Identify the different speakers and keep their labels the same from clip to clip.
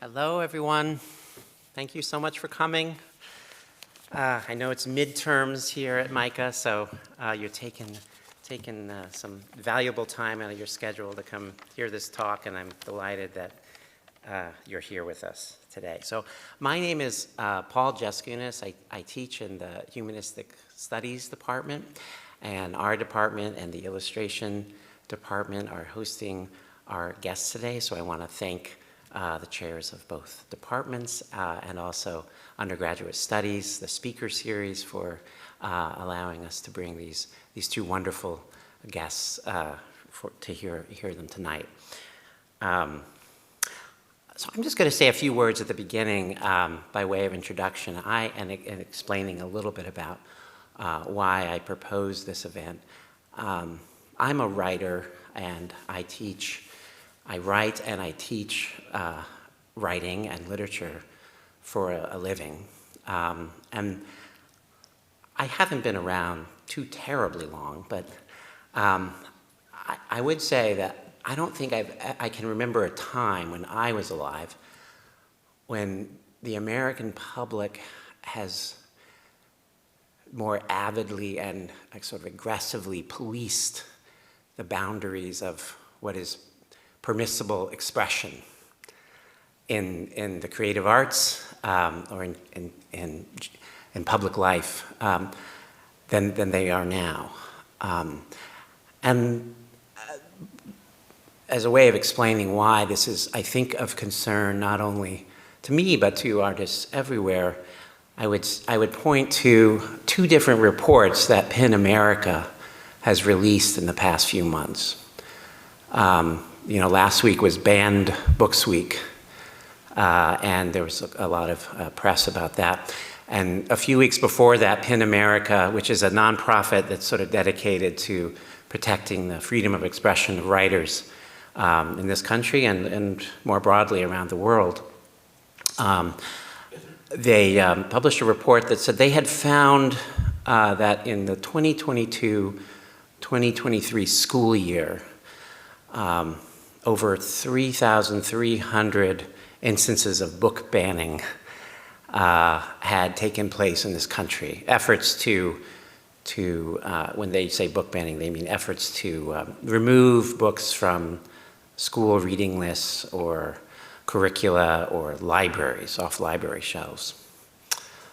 Speaker 1: Hello, everyone. Thank you so much for coming. I know it's midterms here at MICA, so you're taking some valuable time out of your schedule to come hear this talk, and I'm delighted that you're here with us today. So my name is Paul Jeskunis. I teach in the Humanistic Studies department, and our department and the illustration department are hosting our guests today, so I want to thank the chairs of both departments and also undergraduate studies, the speaker series, for allowing us to bring these two wonderful guests to hear them tonight. So I'm just going to say a few words at the beginning by way of introduction and explaining a little bit about why I proposed this event. I'm a writer, and I write and I teach writing and literature for a living. And I haven't been around too terribly long, but I would say that I don't think I can remember a time when I was alive when the American public has more avidly and sort of aggressively policed the boundaries of what is permissible expression in the creative arts or in public life than they are now. And as a way of explaining why this is, I think, of concern not only to me but to artists everywhere, I would point to two different reports that PEN America has released in the past few months. Last week was Banned Books Week, and there was a lot of press about that. And a few weeks before that, PEN America, which is a nonprofit that's sort of dedicated to protecting the freedom of expression of writers in this country and more broadly around the world, they published a report that said they had found that in the 2022-2023 school year, over 3,300 instances of book banning had taken place in this country. Efforts to when they say book banning, they mean efforts to remove books from school reading lists or curricula or libraries, off library shelves.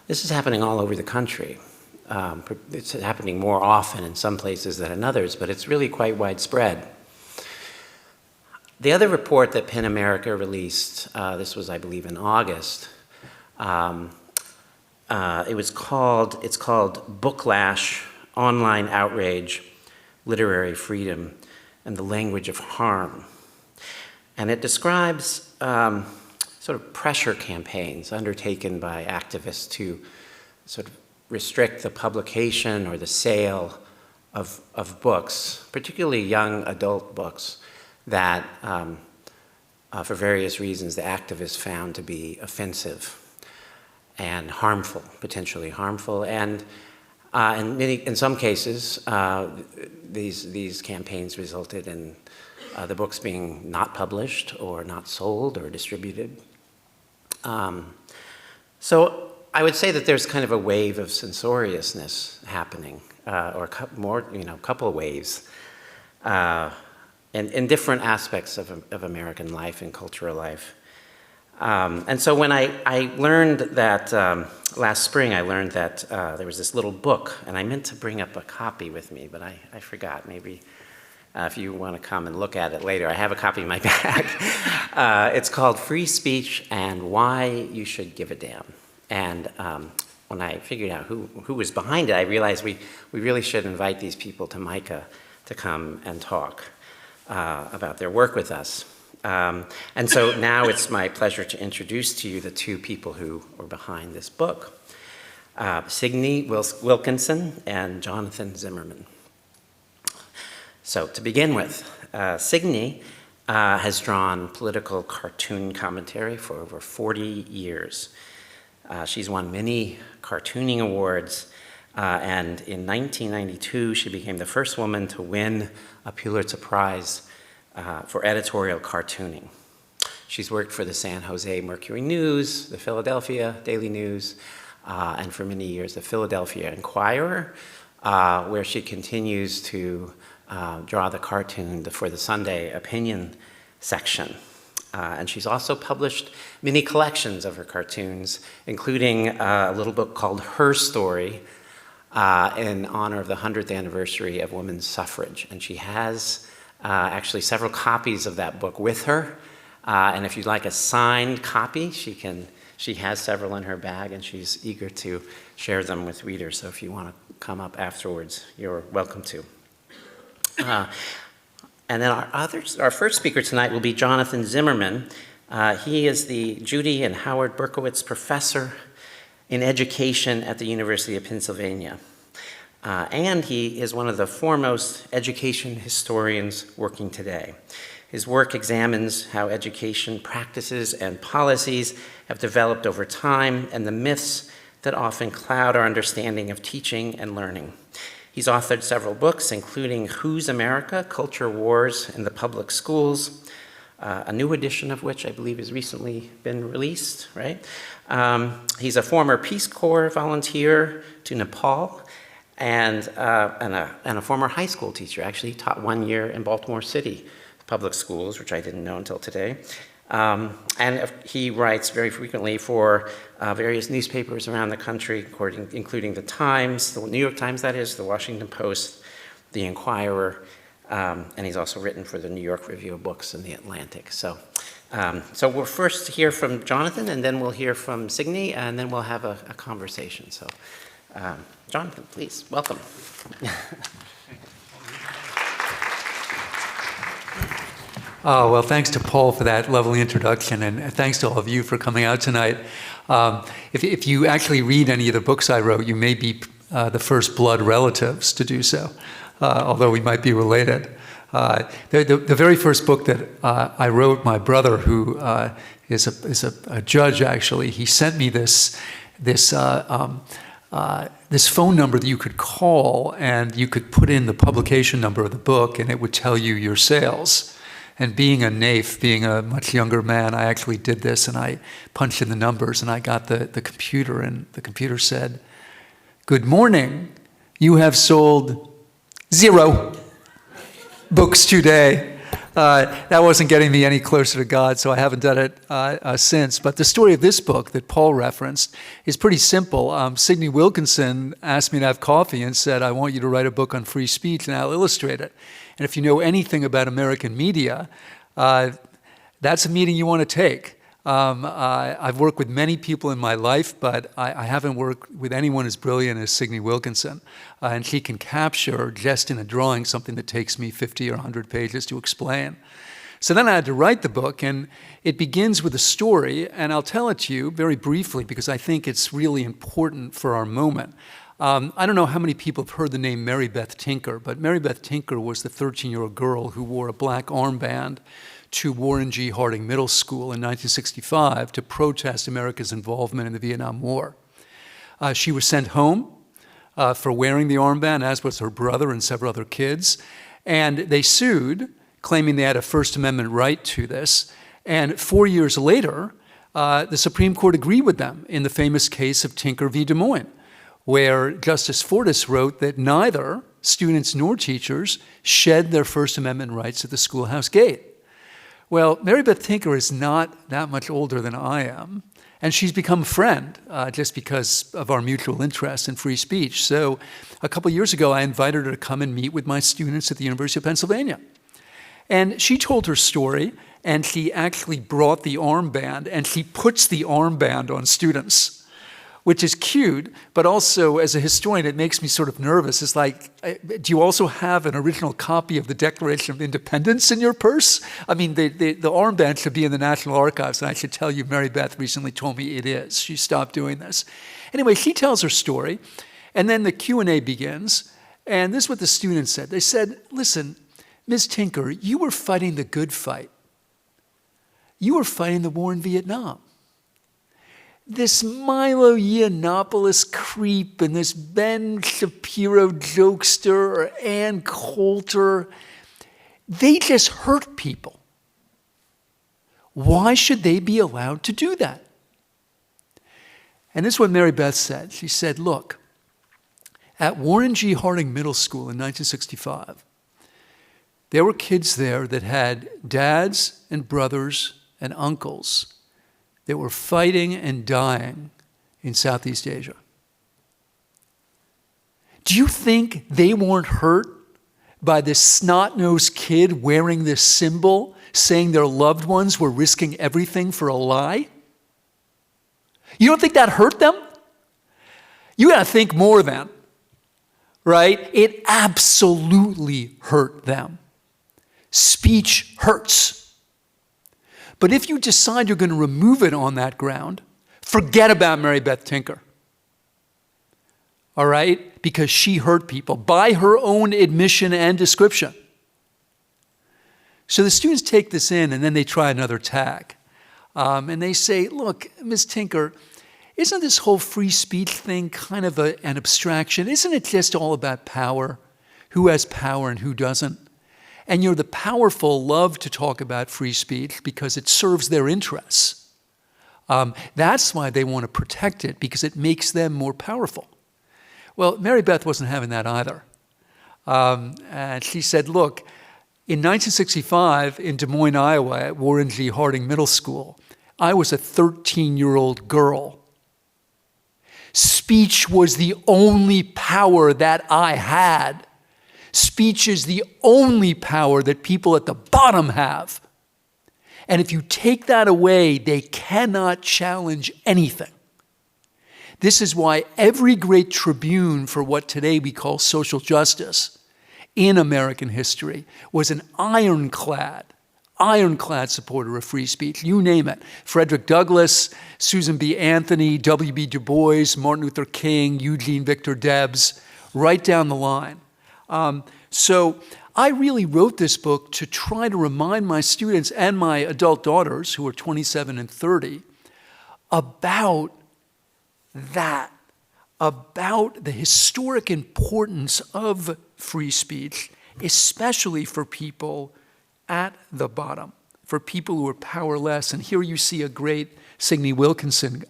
Speaker 1: This is happening all over the country. It's happening more often in some places than in others, but it's really quite widespread. The other report that PEN America released, this was, I believe, in August, it's called Booklash, Online Outrage, Literary Freedom, and the Language of Harm. And it describes sort of pressure campaigns undertaken by activists to sort of restrict the publication or the sale of books, particularly young adult books, that for various reasons the activists found to be offensive and harmful, potentially harmful. And in some cases, these campaigns resulted in the books being not published or not sold or distributed. So I would say that there's kind of a wave of censoriousness happening, or couple of waves. In different aspects of American life and cultural life. And so when I learned that, last spring, I learned that there was this little book, and I meant to bring up a copy with me, but I forgot. Maybe if you want to come and look at it later, I have a copy in my bag. It's called Free Speech and Why You Should Give a Damn. And when I figured out who was behind it, I realized we really should invite these people to MICA to come and talk about their work with us. And so now it's my pleasure to introduce to you the two people who are behind this book, Signe Wilkinson and Jonathan Zimmerman. So to begin with, Signe has drawn political cartoon commentary for over 40 years. She's won many cartooning awards, and in 1992, she became the first woman to win a Pulitzer-Prize for editorial cartooning. She's worked for the San Jose Mercury News, the Philadelphia Daily News, and for many years the Philadelphia Inquirer, where she continues to draw the cartoon for the Sunday opinion section. And she's also published many collections of her cartoons, including a little book called Her Story, in honor of the 100th anniversary of women's suffrage. And she has actually several copies of that book with her. And if you'd like a signed copy, she has several in her bag, and she's eager to share them with readers. So if you want to come up afterwards, you're welcome to. And then our first speaker tonight will be Jonathan Zimmerman. He is the Judy and Howard Berkowitz Professor in Education at the University of Pennsylvania. And he is one of the foremost education historians working today. His work examines how education practices and policies have developed over time and the myths that often cloud our understanding of teaching and learning. He's authored several books, including Who's America? Culture Wars in the Public Schools, a new edition of which I believe has recently been released, right? He's a former Peace Corps volunteer to Nepal and a former high school teacher. Actually, he taught 1 year in Baltimore City public schools, which I didn't know until today. And he writes very frequently for various newspapers around the country, including the Times, the New York Times, that is, the Washington Post, the Inquirer, and he's also written for the New York Review of Books and the Atlantic. So we'll first hear from Jonathan, and then we'll hear from Signe, and then we'll have a conversation. So, Jonathan, please, welcome.
Speaker 2: Oh, well, thanks to Paul for that lovely introduction, and thanks to all of you for coming out tonight. If you actually read any of the books I wrote, you may be the first blood relatives to do so, although we might be related. The very first book that I wrote, my brother, who is a judge, actually, he sent me this phone number that you could call, and you could put in the publication number of the book, and it would tell you your sales. And being a naif, being a much younger man, I actually did this, and I punched in the numbers, and I got the computer, and the computer said, "Good morning, you have sold 0 books today." That wasn't getting me any closer to God, so I haven't done it since. But the story of this book that Paul referenced is pretty simple. Signe Wilkinson asked me to have coffee and said, "I want you to write a book on free speech, and I'll illustrate it." And if you know anything about American media, that's a meeting you want to take. I've worked with many people in my life, but I haven't worked with anyone as brilliant as Signe Wilkinson. And she can capture, just in a drawing, something that takes me 50 or 100 pages to explain. So then I had to write the book, and it begins with a story, and I'll tell it to you very briefly because I think it's really important for our moment. I don't know how many people have heard the name Mary Beth Tinker, but Mary Beth Tinker was the 13-year-old girl who wore a black armband to Warren G. Harding Middle School in 1965 to protest America's involvement in the Vietnam War. She was sent home for wearing the armband, as was her brother and several other kids, and they sued, claiming they had a First Amendment right to this. And 4 years later, the Supreme Court agreed with them in the famous case of Tinker v. Des Moines, where Justice Fortas wrote that neither students nor teachers shed their First Amendment rights at the schoolhouse gate. Well, Mary Beth Tinker is not that much older than I am, and she's become a friend just because of our mutual interest in free speech. So a couple years ago, I invited her to come and meet with my students at the University of Pennsylvania. And she told her story, and she actually brought the armband, and she puts the armband on students, which is cute, but also as a historian, it makes me sort of nervous. It's like, do you also have an original copy of the Declaration of Independence in your purse? I mean, the armband should be in the National Archives, and I should tell you, Mary Beth recently told me it is. She stopped doing this. Anyway, she tells her story, and then the Q&A begins, and this is what the students said. They said, "Listen, Ms. Tinker, you were fighting the good fight. You were fighting the war in Vietnam. This Milo Yiannopoulos creep and this Ben Shapiro jokester or Ann Coulter, they just hurt people. Why should they be allowed to do that? And this is what Mary Beth said. She said, look, at Warren G. Harding Middle School in 1965, there were kids there that had dads and brothers and uncles that were fighting and dying in Southeast Asia. Do you think they weren't hurt by this snot-nosed kid wearing this symbol saying their loved ones were risking everything for a lie? You don't think that hurt them? You got to think more then, right? It absolutely hurt them. Speech hurts. But if you decide you're going to remove it on that ground, forget about Mary Beth Tinker. All right? Because she hurt people by her own admission and description. So the students take this in and then they try another tack. And they say, look, Ms. Tinker, isn't this whole free speech thing kind of an abstraction? Isn't it just all about power? Who has power and who doesn't? And the powerful love to talk about free speech because it serves their interests. That's why they want to protect it, because it makes them more powerful. Well, Mary Beth wasn't having that either. And she said, look, in 1965 in Des Moines, Iowa, at Warren G. Harding Middle School, I was a 13-year-old girl. Speech was the only power that I had. Speech is the only power that people at the bottom have. And if you take that away, they cannot challenge anything. This is why every great tribune for what today we call social justice in American history was an ironclad supporter of free speech. You name it. Frederick Douglass, Susan B. Anthony, W.B. Du Bois, Martin Luther King, Eugene Victor Debs, right down the line. So I really wrote this book to try to remind my students and my adult daughters, who are 27 and 30, about that, about the historic importance of free speech, especially for people at the bottom, for people who are powerless. And here you see a great Signe Wilkinson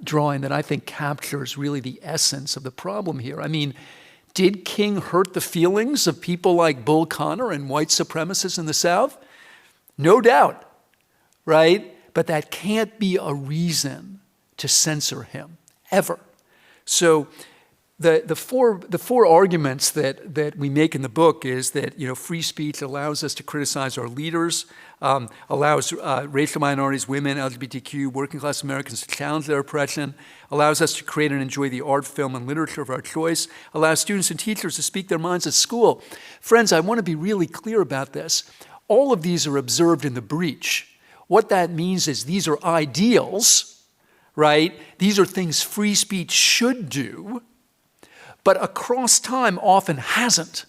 Speaker 2: drawing that I think captures really the essence of the problem here. I mean, did King hurt the feelings of people like Bull Connor and white supremacists in the South? No doubt, right? But that can't be a reason to censor him, ever. So the four arguments that we make in the book is that free speech allows us to criticize our leaders, allows racial minorities, women, LGBTQ, working class Americans to challenge their oppression, allows us to create and enjoy the art, film, and literature of our choice, allows students and teachers to speak their minds at school. Friends, I want to be really clear about this. All of these are observed in the breach. What that means is these are ideals, right? These are things free speech should do, but across time often hasn't.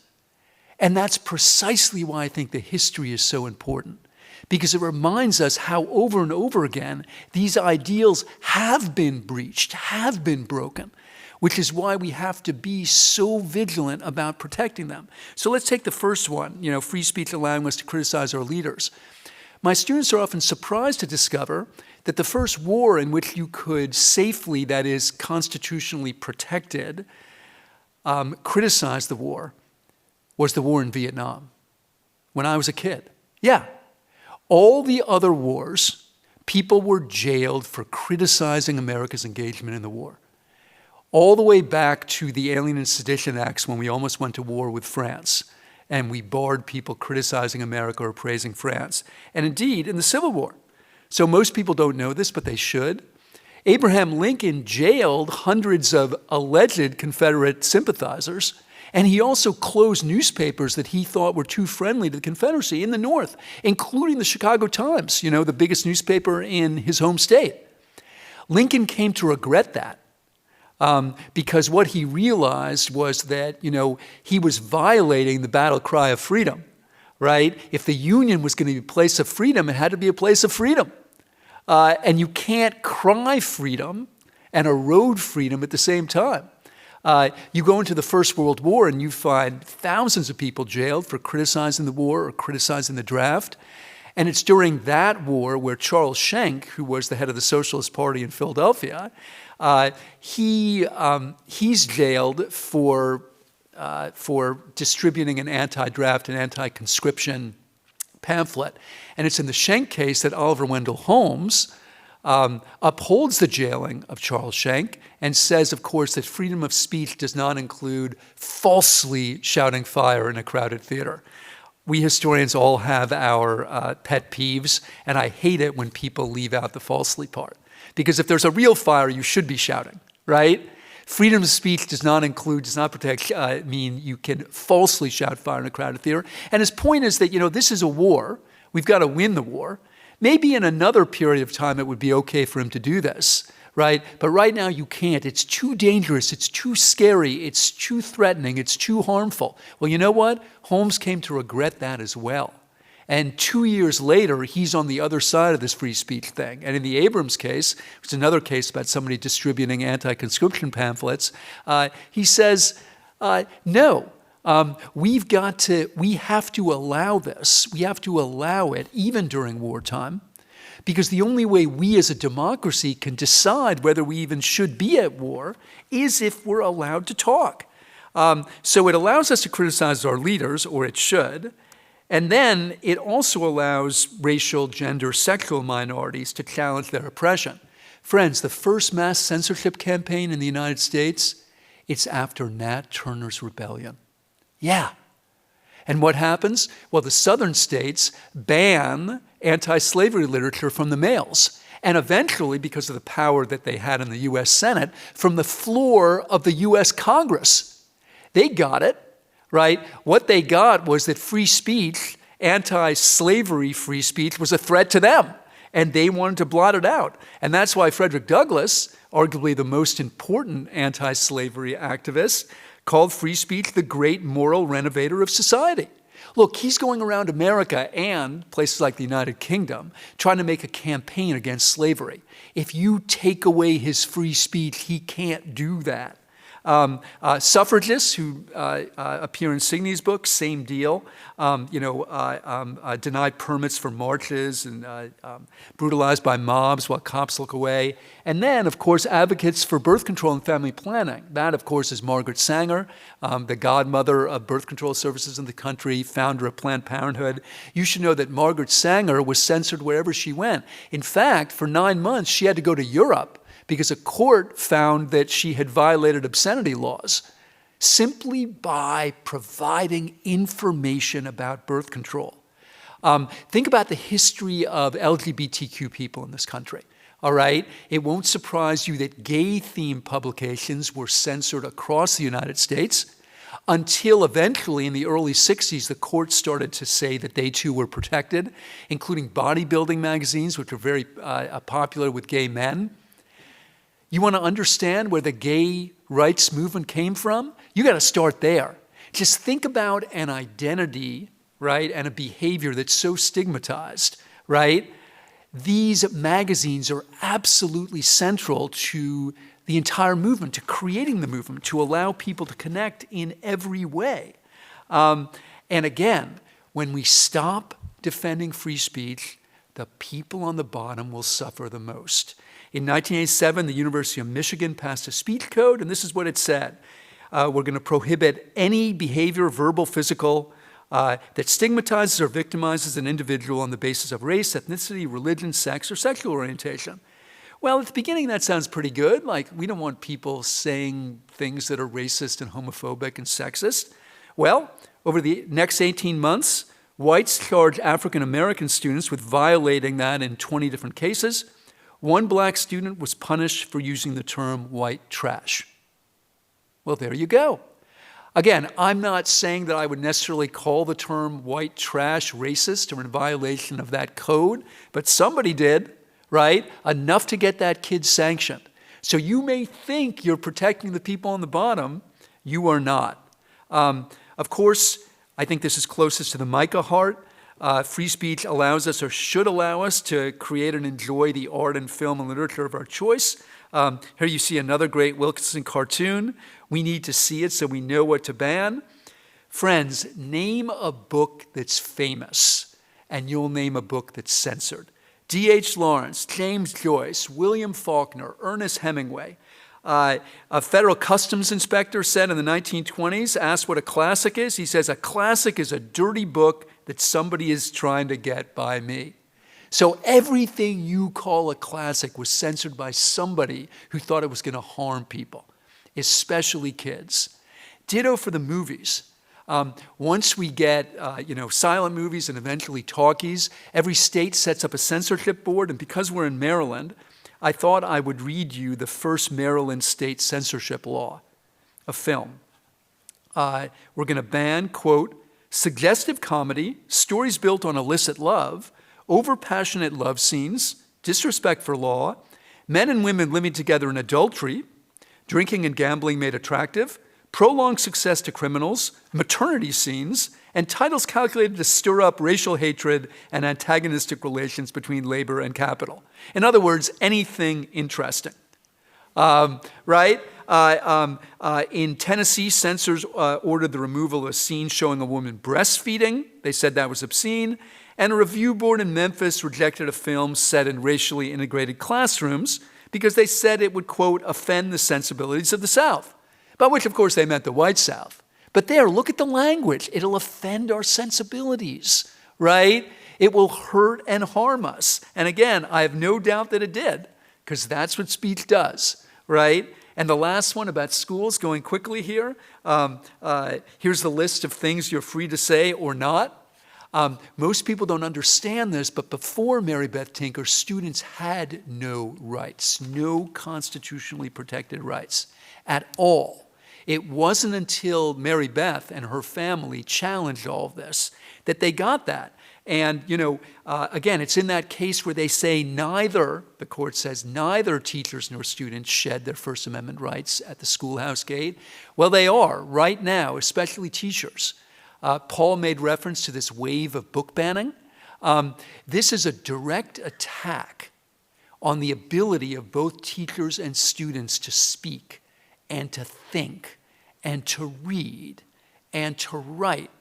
Speaker 2: And that's precisely why I think the history is so important, because it reminds us how over and over again these ideals have been breached, have been broken, which is why we have to be so vigilant about protecting them. So let's take the first one, free speech allowing us to criticize our leaders. My students are often surprised to discover that the first war in which you could safely, that is, constitutionally protected, criticize the war was the war in Vietnam when I was a kid. Yeah. All the other wars, people were jailed for criticizing America's engagement in the war. All the way back to the Alien and Sedition Acts when we almost went to war with France and we barred people criticizing America or praising France. And indeed, in the Civil War. So most people don't know this, but they should. Abraham Lincoln jailed hundreds of alleged Confederate sympathizers, and he also closed newspapers that he thought were too friendly to the Confederacy in the North, including the Chicago Times, the biggest newspaper in his home state. Lincoln came to regret that because what he realized was that, he was violating the battle cry of freedom, right? If the Union was going to be a place of freedom, it had to be a place of freedom. And you can't cry freedom and erode freedom at the same time. You go into the First World War and you find thousands of people jailed for criticizing the war or criticizing the draft. And it's during that war where Charles Schenck, who was the head of the Socialist Party in Philadelphia, he's jailed for distributing an anti-draft and anti-conscription pamphlet. And it's in the Schenck case that Oliver Wendell Holmes upholds the jailing of Charles Schenck and says, of course, that freedom of speech does not include falsely shouting fire in a crowded theater. We historians all have our pet peeves, and I hate it when people leave out the falsely part. Because if there's a real fire, you should be shouting, right? Freedom of speech does not mean you can falsely shout fire in a crowded theater. And his point is that, this is a war. We've got to win the war. Maybe in another period of time it would be okay for him to do this, right? But right now you can't. It's too dangerous. It's too scary. It's too threatening. It's too harmful. Well, you know what? Holmes came to regret that as well. And 2 years later, he's on the other side of this free speech thing. And in the Abrams case, which is another case about somebody distributing anti-conscription pamphlets, he says, no, we have to allow this. We have to allow it even during wartime, because the only way we as a democracy can decide whether we even should be at war is if we're allowed to talk. So it allows us to criticize our leaders, or it should. And then it also allows racial, gender, sexual minorities to challenge their oppression. Friends, the first mass censorship campaign in the United States, it's after Nat Turner's rebellion. Yeah. And what happens? Well, the southern states ban anti-slavery literature from the mails. And eventually, because of the power that they had in the U.S. Senate, from the floor of the U.S. Congress. They got it. Right? What they got was that free speech, anti-slavery free speech, was a threat to them, and they wanted to blot it out. And that's why Frederick Douglass, arguably the most important anti-slavery activist, called free speech the great moral renovator of society. Look, he's going around America and places like the United Kingdom trying to make a campaign against slavery. If you take away his free speech, he can't do that. Suffragists who appear in Signe's book, same deal, denied permits for marches and brutalized by mobs while cops look away. And then, of course, advocates for birth control and family planning. That, of course, is Margaret Sanger, the godmother of birth control services in the country, founder of Planned Parenthood. You should know that Margaret Sanger was censored wherever she went. In fact, for 9 months, she had to go to Europe because a court found that she had violated obscenity laws simply by providing information about birth control. Think about the history of LGBTQ people in this country, all right? It won't surprise you that gay-themed publications were censored across the United States until eventually in the early 60s, the courts started to say that they too were protected, including bodybuilding magazines, which were very popular with gay men. You want to understand where the gay rights movement came from? You got to start there. Just think about an identity, right, and a behavior that's so stigmatized, right? These magazines are absolutely central to the entire movement, to creating the movement, to allow people to connect in every way. And again, when we stop defending free speech, the people on the bottom will suffer the most. In 1987, the University of Michigan passed a speech code, and this is what it said. We're going to prohibit any behavior, verbal, physical, that stigmatizes or victimizes an individual on the basis of race, ethnicity, religion, sex, or sexual orientation. Well, at the beginning, that sounds pretty good. Like, we don't want people saying things that are racist and homophobic and sexist. Well, over the next 18 months, whites charged African American students with violating that in 20 different cases. One black student was punished for using the term white trash. Well, there you go. Again, I'm not saying that I would necessarily call the term white trash racist or in violation of that code, but somebody did, right? Enough to get that kid sanctioned. So you may think you're protecting the people on the bottom. You are not. Of course, I think this is closest to the MICA heart. Free speech allows us, or should allow us, to create and enjoy the art and film and literature of our choice. Here you see another great Wilkinson cartoon. We need to see it so we know what to ban. Friends, name a book that's famous, and you'll name a book that's censored. D.H. Lawrence, James Joyce, William Faulkner, Ernest Hemingway. A federal customs inspector said in the 1920s, asked what a classic is. He says, a classic is a dirty book that somebody is trying to get by me. So everything you call a classic was censored by somebody who thought it was going to harm people, especially kids. Ditto for the movies. Once we get, silent movies and eventually talkies, every state sets up a censorship board, and because we're in Maryland, I thought I would read you the first Maryland state censorship law, a film. We're going to ban, quote, suggestive comedy, stories built on illicit love, overpassionate love scenes, disrespect for law, men and women living together in adultery, drinking and gambling made attractive, prolonged success to criminals, maternity scenes, and titles calculated to stir up racial hatred and antagonistic relations between labor and capital. In other words, anything interesting. Right? In Tennessee, censors ordered the removal of a scene showing a woman breastfeeding. They said that was obscene. And a review board in Memphis rejected a film set in racially integrated classrooms because they said it would, quote, offend the sensibilities of the South. By which, of course, they meant the white South. But there, look at the language. It'll offend our sensibilities, right? It will hurt and harm us. And again, I have no doubt that it did, because that's what speech does, right? And the last one about schools, going quickly here. Here's the list of things you're free to say or not. Most people don't understand this, but before Mary Beth Tinker, students had no rights, no constitutionally protected rights at all. It wasn't until Mary Beth and her family challenged all of this that they got that. And, again, it's in that case where they say neither, the court says, neither teachers nor students shed their First Amendment rights at the schoolhouse gate. Well, they are right now, especially teachers. Paul made reference to this wave of book banning. This is a direct attack on the ability of both teachers and students to speak and to think and to read and to write.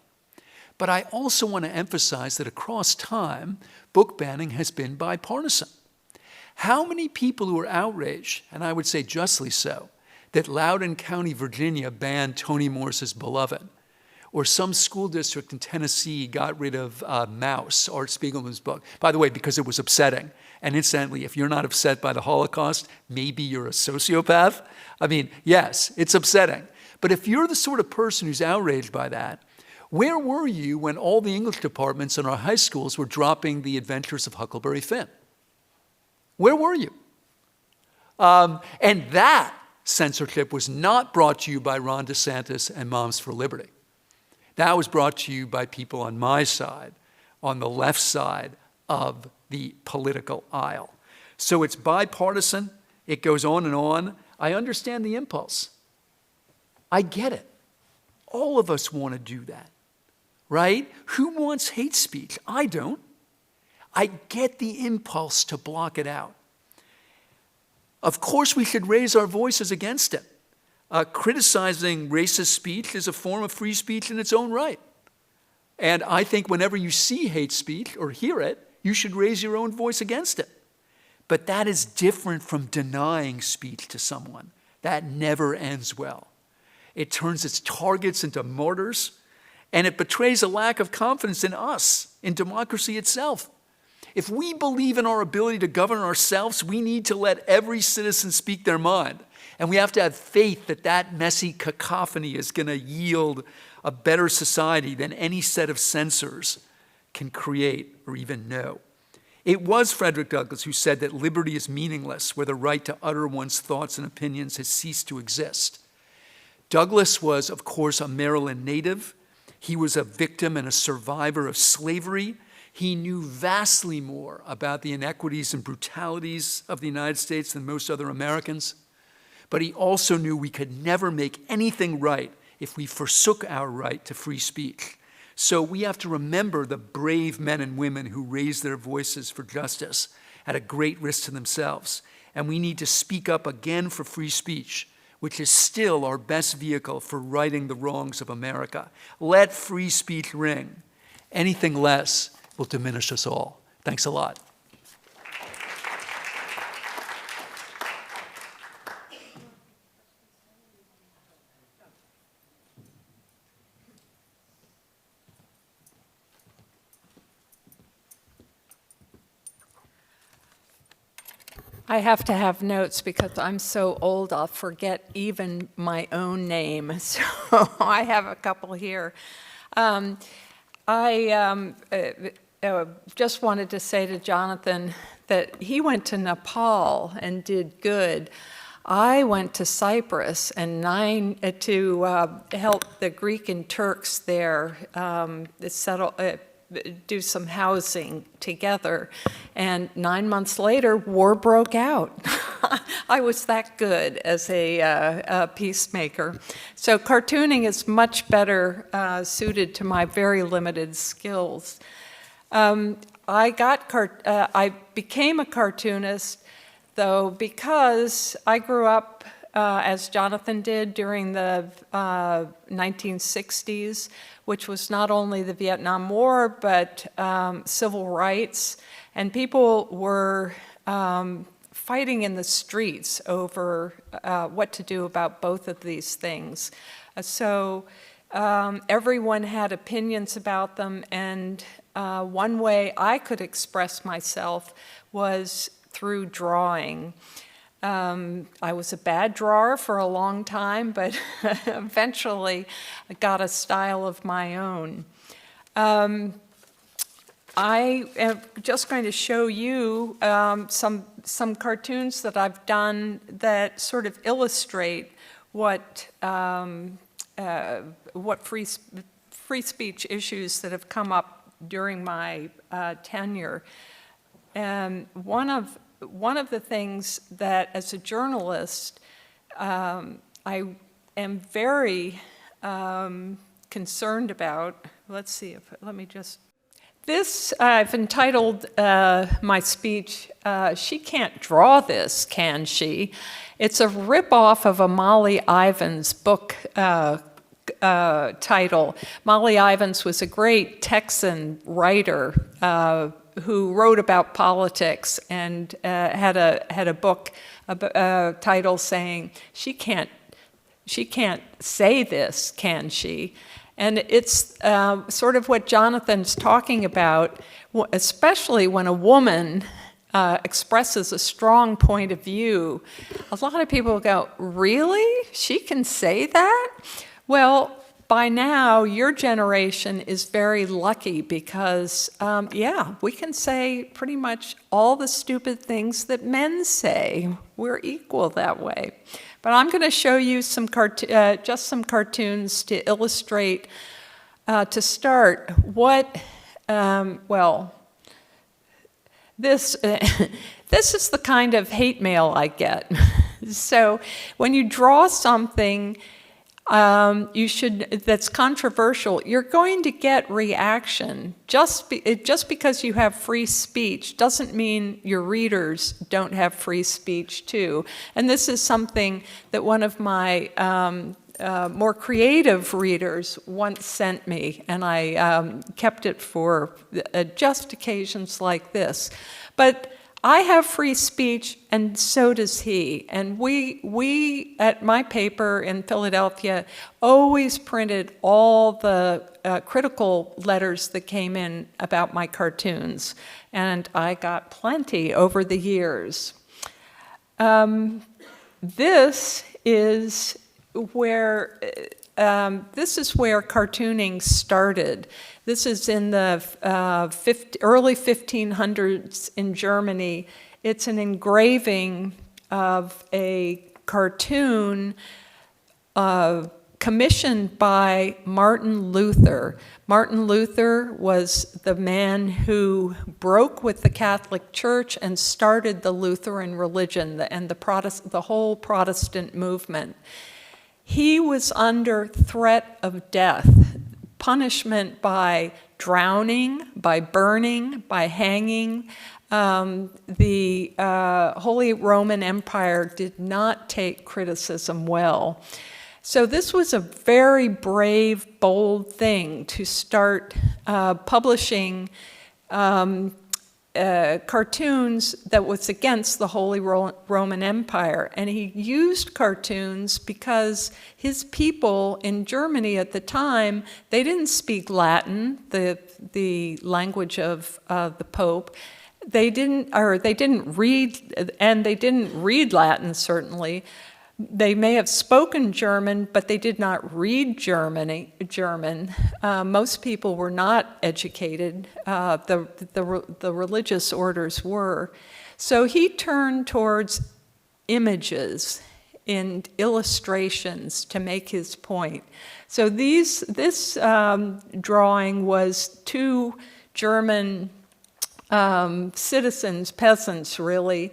Speaker 2: But I also want to emphasize that across time, book banning has been bipartisan. How many people who are outraged, and I would say justly so, that Loudoun County, Virginia banned Toni Morris's Beloved, or some school district in Tennessee got rid of Mouse, Art Spiegelman's book, by the way, because it was upsetting. And incidentally, if you're not upset by the Holocaust, maybe you're a sociopath. I mean, yes, it's upsetting. But if you're the sort of person who's outraged by that, where were you when all the English departments in our high schools were dropping The Adventures of Huckleberry Finn? Where were you? And that censorship was not brought to you by Ron DeSantis and Moms for Liberty. That was brought to you by people on my side, on the left side of the political aisle. So it's bipartisan. It goes on and on. I understand the impulse. I get it. All of us want to do that, right? Who wants hate speech? I don't. I get the impulse to block it out. Of course, we should raise our voices against it. Criticizing racist speech is a form of free speech in its own right. And I think whenever you see hate speech or hear it, you should raise your own voice against it. But that is different from denying speech to someone. That never ends well. It turns its targets into martyrs, and it betrays a lack of confidence in us, in democracy itself. If we believe in our ability to govern ourselves, we need to let every citizen speak their mind. And we have to have faith that that messy cacophony is going to yield a better society than any set of censors can create or even know. It was Frederick Douglass who said that liberty is meaningless where the right to utter one's thoughts and opinions has ceased to exist. Douglass was, of course, a Maryland native. He was a victim and a survivor of slavery. He knew vastly more about the inequities and brutalities of the United States than most other Americans. But he also knew we could never make anything right if we forsook our right to free speech. So we have to remember the brave men and women who raised their voices for justice at a great risk to themselves. And we need to speak up again for free speech, which is still our best vehicle for righting the wrongs of America. Let free speech ring. Anything less will diminish us all. Thanks a lot.
Speaker 3: I have to have notes because I'm so old I'll forget even my own name. So I have a couple here. I just wanted to say to Jonathan that he went to Nepal and did good. I went to Cyprus and to help the Greek and Turks there settle. Do some housing together, and 9 months later, war broke out. I was that good as a peacemaker. So cartooning is much better suited to my very limited skills. I became a cartoonist, though, because I grew up, as Jonathan did, during the 1960s, which was not only the Vietnam War, but civil rights. And people were fighting in the streets over what to do about both of these things. So everyone had opinions about them, and one way I could express myself was through drawing. I was a bad drawer for a long time, but eventually I got a style of my own. I am just going to show you some cartoons that I've done that sort of illustrate what free speech issues that have come up during my tenure. And one of the things that, as a journalist, I am very concerned about. Let's see if, let me just. This, I've entitled my speech, She Can't Draw This, Can She? It's a ripoff of a Molly Ivins book title. Molly Ivins was a great Texan writer who wrote about politics and had a book title saying, she can't say this, can she? And it's sort of what Jonathan's talking about, especially when a woman expresses a strong point of view. A lot of people go, really? She can say that? Well, by now, your generation is very lucky because, yeah, we can say pretty much all the stupid things that men say. We're equal that way. But I'm going to show you just some cartoons to illustrate, to start, what, well, this is the kind of hate mail I get. So when you draw something that's controversial, you're going to get reaction. Just because you have free speech doesn't mean your readers don't have free speech too. And this is something that one of my more creative readers once sent me, and I kept it for just occasions like this. But I have free speech, and so does he. And we at my paper in Philadelphia always printed all the critical letters that came in about my cartoons, and I got plenty over the years. This is where cartooning started. This is in the early 1500s in Germany. It's an engraving of a cartoon commissioned by Martin Luther. Martin Luther was the man who broke with the Catholic Church and started the Lutheran religion and the whole Protestant movement. He was under threat of death. punishment by drowning, by burning, by hanging. The Holy Roman Empire did not take criticism well. So this was a very brave, bold thing to start publishing cartoons that was against the Holy Roman Empire. And he used cartoons because his people in Germany at the time, they didn't speak Latin, the language of the Pope. They didn't read, and they didn't read Latin, certainly. They may have spoken German, but they did not read German. Most people were not educated. The religious orders were. So he turned towards images and illustrations to make his point. So this drawing was two German citizens, peasants really,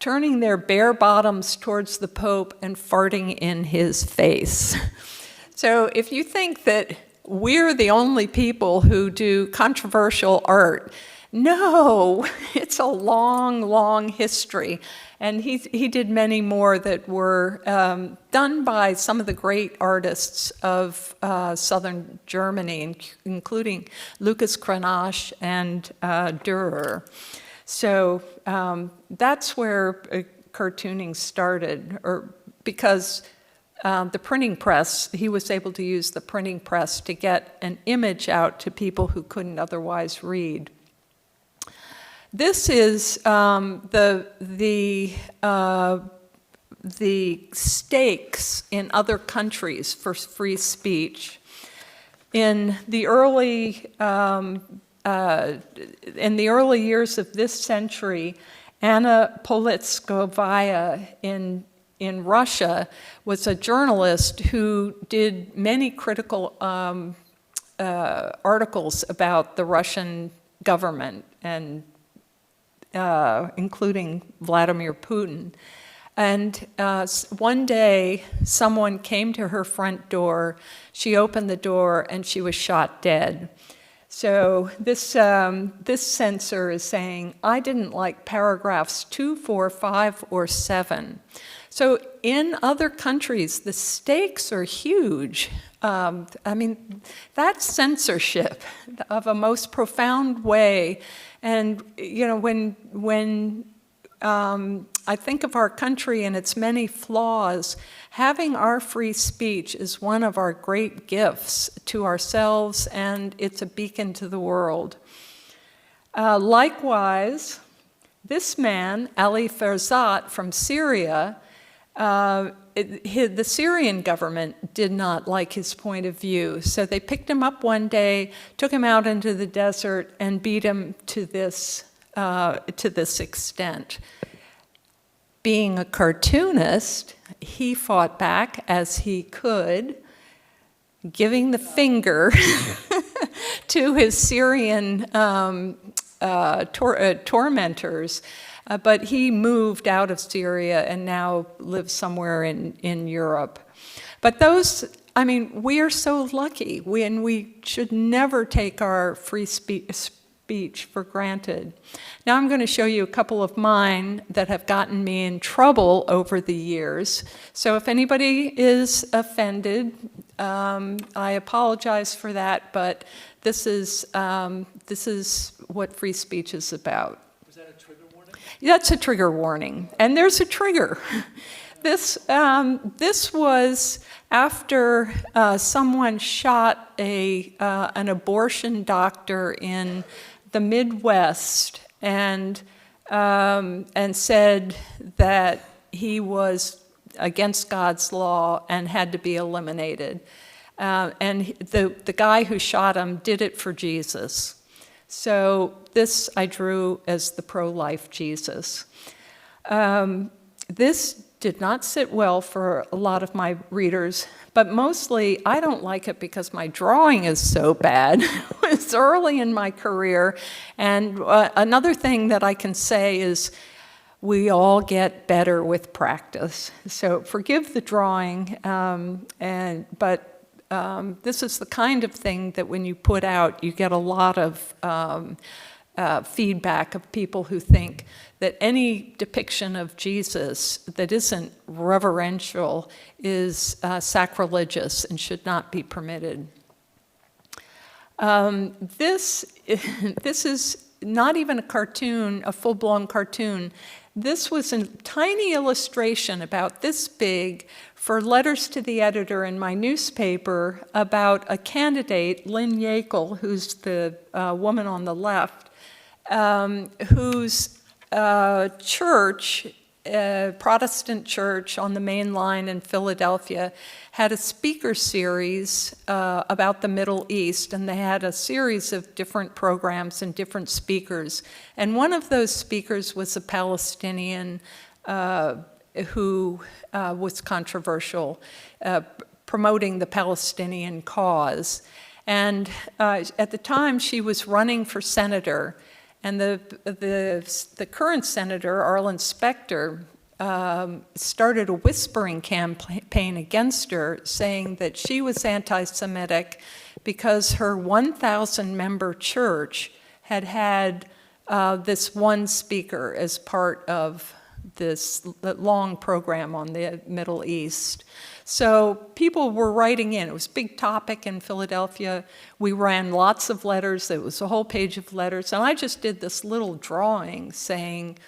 Speaker 3: turning their bare bottoms towards the Pope and farting in his face. So if you think that we're the only people who do controversial art, no, it's a long, long history. And he did many more that were done by some of the great artists of southern Germany, including Lucas Cranach and Dürer. So that's where cartooning started, because the printing press, he was able to use the printing press to get an image out to people who couldn't otherwise read. This is the stakes in other countries for free speech. In the early years of this century, Anna Politkovskaya in Russia was a journalist who did many critical articles about the Russian government, and including Vladimir Putin. And one day, someone came to her front door. She opened the door, and she was shot dead. So this censor is saying, I didn't like paragraphs 2, 4, 5, or 7. So in other countries, the stakes are huge. I mean, that's censorship of a most profound way. And you know, when I think of our country and its many flaws, having our free speech is one of our great gifts to ourselves, and it's a beacon to the world. Likewise, this man, Ali Ferzat from Syria, the Syrian government did not like his point of view, so they picked him up one day, took him out into the desert, and beat him to this extent. Being a cartoonist, he fought back as he could, giving the finger to his Syrian tormentors. But he moved out of Syria and now lives somewhere in Europe. But those, I mean, we are so lucky, and we should never take our free speech for granted. Now I'm going to show you a couple of mine that have gotten me in trouble over the years. So if anybody is offended, I apologize for that, but this is what free speech is about.
Speaker 2: Was that a trigger warning?
Speaker 3: That's a trigger warning, and there's a trigger. This was after someone shot an abortion doctor in the Midwest, and said that he was against God's law and had to be eliminated. And the guy who shot him did it for Jesus. So this I drew as the pro-life Jesus. This did not sit well for a lot of my readers, but mostly I don't like it because my drawing is so bad. It's early in my career, and another thing that I can say is we all get better with practice. So forgive the drawing, but this is the kind of thing that when you put out, you get a lot of feedback of people who think that any depiction of Jesus that isn't reverential is sacrilegious and should not be permitted. This is not even a cartoon, a full-blown cartoon. This was a tiny illustration about this big for letters to the editor in my newspaper about a candidate, Lynn Yackel, who's the woman on the left, whose church, Protestant church on the main line in Philadelphia, had a speaker series about the Middle East, and they had a series of different programs and different speakers. And one of those speakers was a Palestinian who was controversial, promoting the Palestinian cause. And at the time, she was running for senator. And the current senator, Arlen Specter, started a whispering campaign against her, saying that she was anti-Semitic because her 1,000-member church had this one speaker as part of this long program on the Middle East. So people were writing in. It was a big topic in Philadelphia. We ran lots of letters. It was a whole page of letters. And I just did this little drawing saying,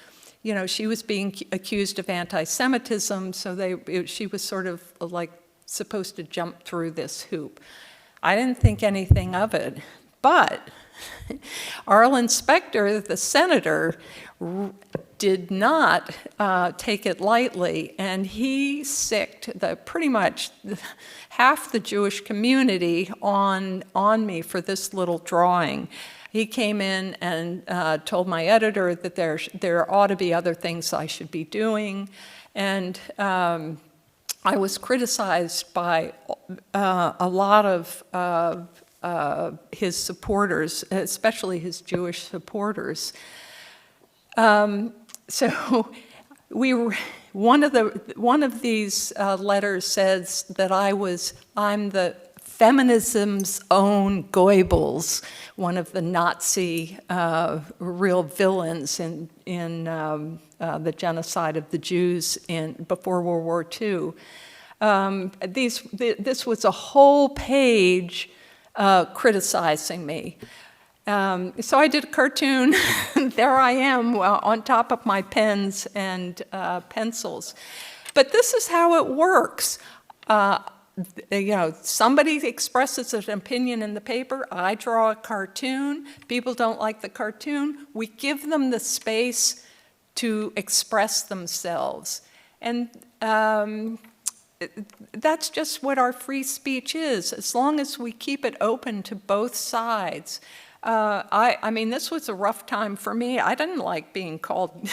Speaker 3: you know, she was being accused of anti-Semitism, so she was sort of like supposed to jump through this hoop. I didn't think anything of it. But Arlen Specter, the senator, did not take it lightly, and he sicked pretty much half the Jewish community on me for this little drawing. He came in and told my editor that there ought to be other things I should be doing, and I was criticized by a lot of his supporters, especially his Jewish supporters. So one of these letters says that I'm the feminism's own Goebbels, one of the Nazi real villains in the genocide of the Jews before World War II. This was a whole page criticizing me. So I did a cartoon. There I am on top of my pens and pencils. But this is how it works. You know, somebody expresses an opinion in the paper. I draw a cartoon. People don't like the cartoon. We give them the space to express themselves. And that's just what our free speech is, as long as we keep it open to both sides. I mean, this was a rough time for me. I didn't like being called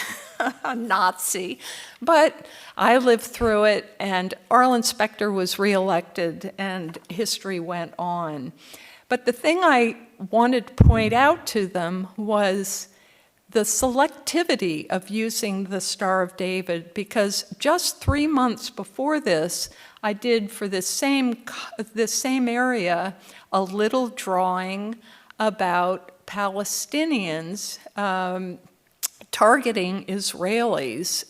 Speaker 3: a Nazi, but I lived through it, and Arlen Specter was reelected, and history went on. But the thing I wanted to point out to them was the selectivity of using the Star of David, because just 3 months before this, I did for this same area a little drawing about Palestinians targeting Israelis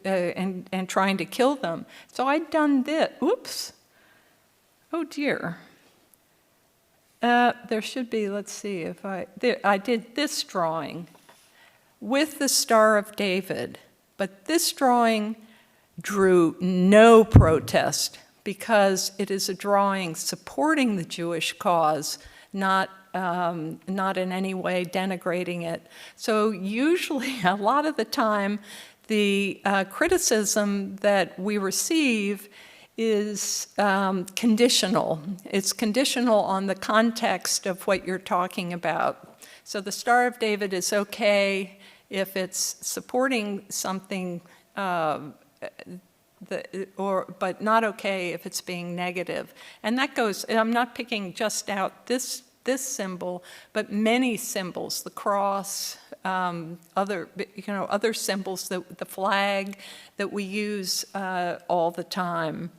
Speaker 3: and trying to kill them. So I'd done this. Oops. Oh dear. There should be, let's see if I did this drawing with the Star of David, but this drawing drew no protest because it is a drawing supporting the Jewish cause, not in any way denigrating it. So usually, a lot of the time, the criticism that we receive is conditional. It's conditional on the context of what you're talking about. So the Star of David is okay if it's supporting something, but not okay if it's being negative. And that goes, I'm not picking just out this symbol, but many symbols, the cross, other symbols, the flag that we use all the time.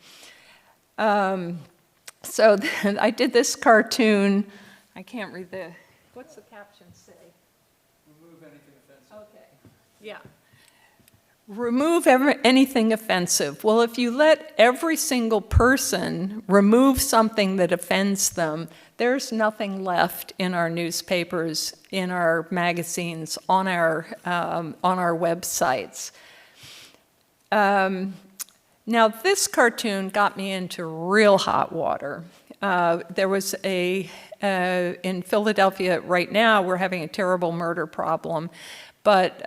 Speaker 3: So then I did this cartoon. I can't read what's the caption say?
Speaker 2: Remove anything offensive.
Speaker 3: Okay, yeah. Remove anything offensive. Well, if you let every single person remove something that offends them, there's nothing left in our newspapers, in our magazines, on our websites. Now, this cartoon got me into real hot water. There was in Philadelphia right now, we're having a terrible murder problem. But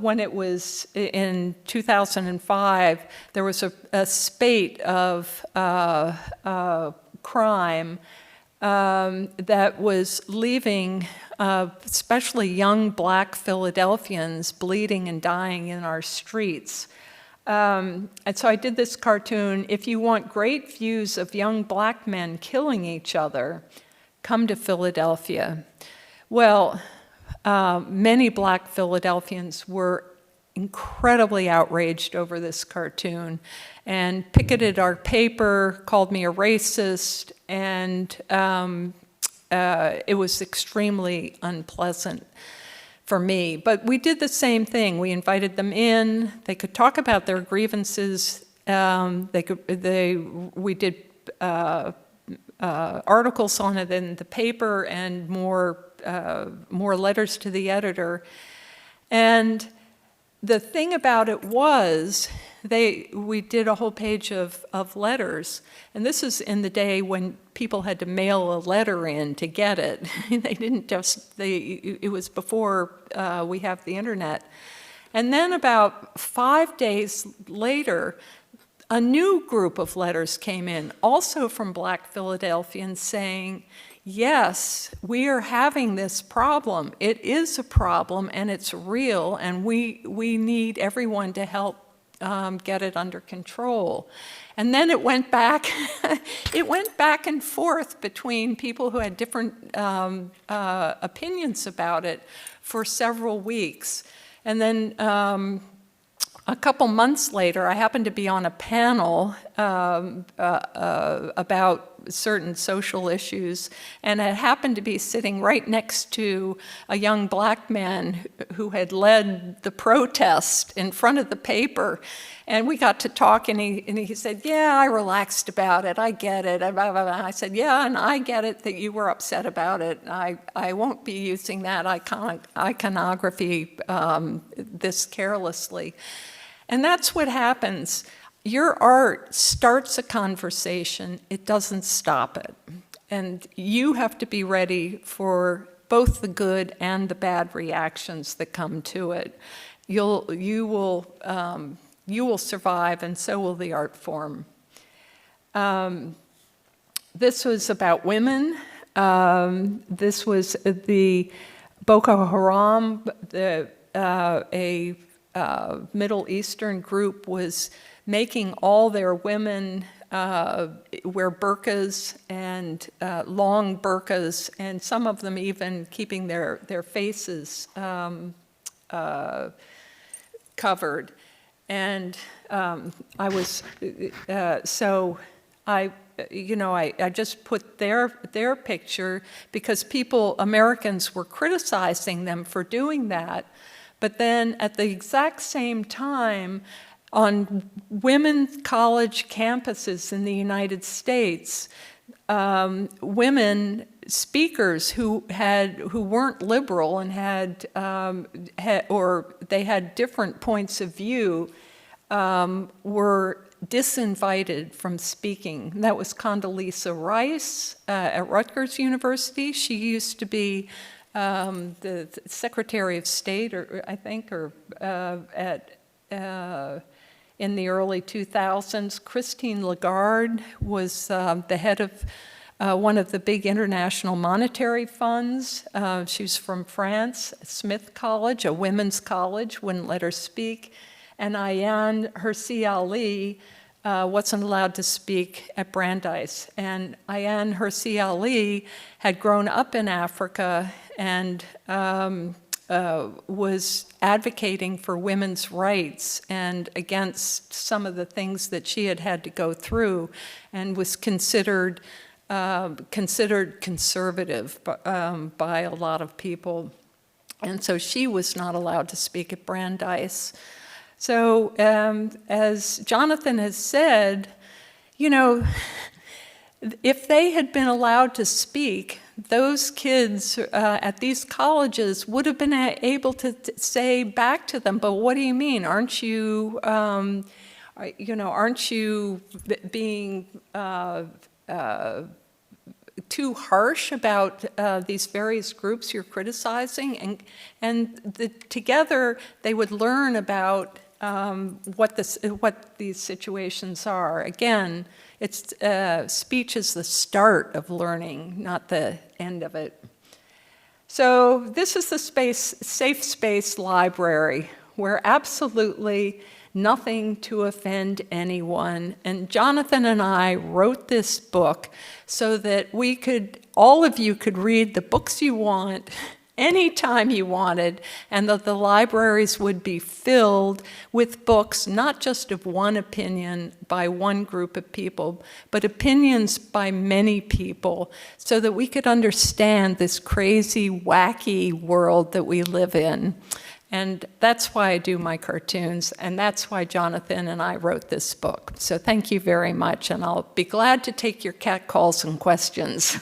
Speaker 3: when it was in 2005, there was a spate of crime that was leaving especially young black Philadelphians bleeding and dying in our streets. And so I did this cartoon. If you want great views of young black men killing each other, come to Philadelphia. Well, many black Philadelphians were incredibly outraged over this cartoon and picketed our paper, called me a racist, and it was extremely unpleasant for me. But we did the same thing. We invited them in. They could talk about their grievances. We did articles on it in the paper and more letters to the editor. And the thing about it was, we did a whole page of letters, and this is in the day when people had to mail a letter in to get it. They didn't it was before we have the internet. And then about 5 days later, a new group of letters came in, also from black Philadelphians, saying, yes, we are having this problem. It is a problem, and it's real, and we need everyone to help get it under control. And then it went back, it went back and forth between people who had different opinions about it for several weeks. And then a couple months later, I happened to be on a panel about certain social issues, and I happened to be sitting right next to a young black man who had led the protest in front of the paper. And we got to talk, and he said, yeah, I relaxed about it. I get it. And I said, yeah, and I get it that you were upset about it. I won't be using that iconography this carelessly. And that's what happens. Your art starts a conversation. It doesn't stop it. And you have to be ready for both the good and the bad reactions that come to it. You will survive, and so will the art form. This was about women. This was the Boko Haram, a Middle Eastern group, was making all their women wear burqas and long burqas, and some of them even keeping their faces covered. And I just put their picture because Americans were criticizing them for doing that. But then at the exact same time, on women's college campuses in the United States, women speakers who weren't liberal and they had different points of view were disinvited from speaking. That was Condoleezza Rice at Rutgers University. She used to be the Secretary of State, in the early 2000s. Christine Lagarde was the head of one of the big international monetary funds. She was from France. Smith College, a women's college, wouldn't let her speak. And Ayaan Hirsi Ali wasn't allowed to speak at Brandeis. And Ayaan Hirsi Ali had grown up in Africa and was advocating for women's rights and against some of the things that she had to go through, and was considered considered conservative by a lot of people. And so she was not allowed to speak at Brandeis. So as Jonathan has said, you know, if they had been allowed to speak, those kids at these colleges would have been able to say back to them, but what do you mean? Aren't you, aren't you being too harsh about these various groups you're criticizing? And together they would learn about what these situations are. Again, it's speech is the start of learning, not the end of it. So this is the safe space library, where absolutely nothing to offend anyone. And Jonathan and I wrote this book so that all of you could read the books you want anytime you wanted, and that the libraries would be filled with books, not just of one opinion by one group of people, but opinions by many people, so that we could understand this crazy, wacky world that we live in. And that's why I do my cartoons, and that's why Jonathan and I wrote this book. So thank you very much, and I'll be glad to take your cat calls and questions.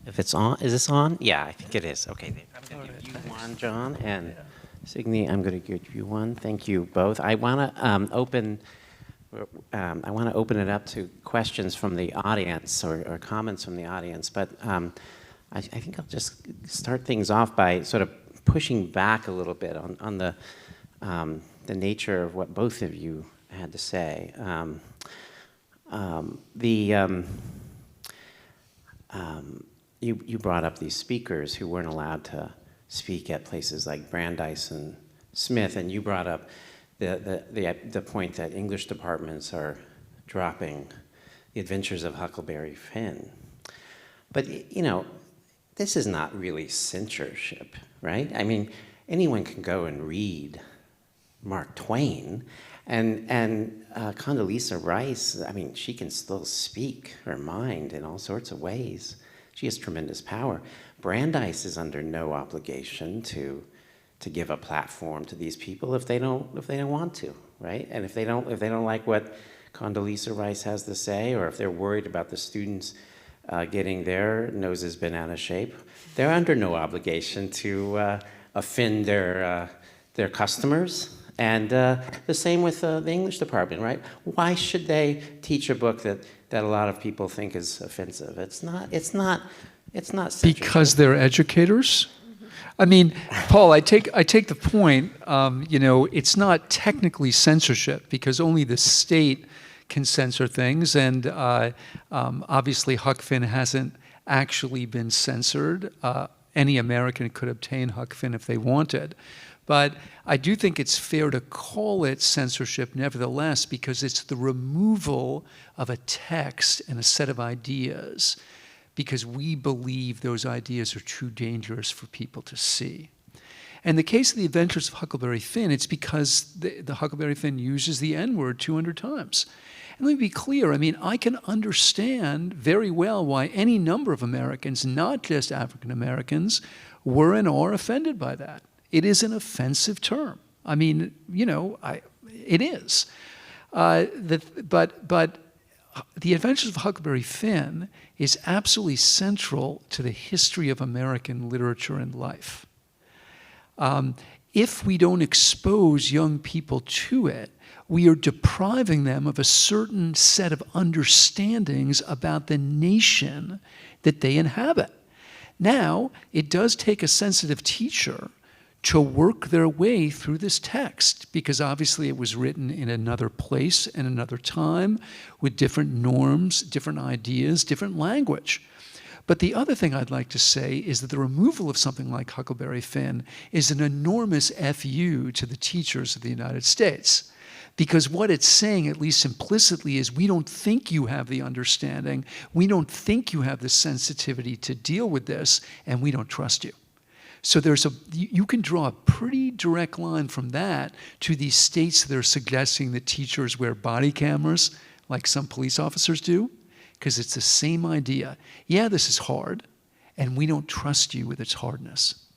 Speaker 1: If it's on, is this on? Yeah, I think it is. Okay, I'm going to give you one, John, and Signe, I'm going to give you one. Thank you both. I want to open it up to questions from the audience or comments from the audience, but I think I'll just start things off by sort of pushing back a little bit on the nature of what both of you had to say. You brought up these speakers who weren't allowed to speak at places like Brandeis and Smith, and you brought up the point that English departments are dropping The Adventures of Huckleberry Finn. But, you know, this is not really censorship, right? I mean, anyone can go and read Mark Twain, and Condoleezza Rice, I mean, she can still speak her mind in all sorts of ways. She has tremendous power. Brandeis is under no obligation to give a platform to these people if they don't want to, right? And if they don't like what Condoleezza Rice has to say, or if they're worried about the students getting their noses bent out of shape, they're under no obligation to offend their customers. And the same with the English department, right? Why should they teach a book that a lot of people think is offensive? It's not censorship.
Speaker 2: Because they're educators? I mean, Paul, I take the point, it's not technically censorship because only the state can censor things, and obviously Huck Finn hasn't actually been censored. Any American could obtain Huck Finn if they wanted. But I do think it's fair to call it censorship nevertheless, because it's the removal of a text and a set of ideas because we believe those ideas are too dangerous for people to see. In the case of The Adventures of Huckleberry Finn, it's because the Huckleberry Finn uses the N-word 200 times. And let me be clear, I mean, I can understand very well why any number of Americans, not just African Americans, were and are offended by that. It is an offensive term. I mean, it is. But The Adventures of Huckleberry Finn is absolutely central to the history of American literature and life. If we don't expose young people to it, we are depriving them of a certain set of understandings about the nation that they inhabit. Now, it does take a sensitive teacher to work their way through this text, because obviously it was written in another place and another time with different norms, different ideas, different language. But the other thing I'd like to say is that the removal of something like Huckleberry Finn is an enormous FU to the teachers of the United States. Because what it's saying, at least implicitly, is we don't think you have the understanding, we don't think you have the sensitivity to deal with this, and we don't trust you. So you can draw a pretty direct line from that to these states that are suggesting that teachers wear body cameras like some police officers do, because it's the same idea. Yeah, this is hard, and we don't trust you with its hardness.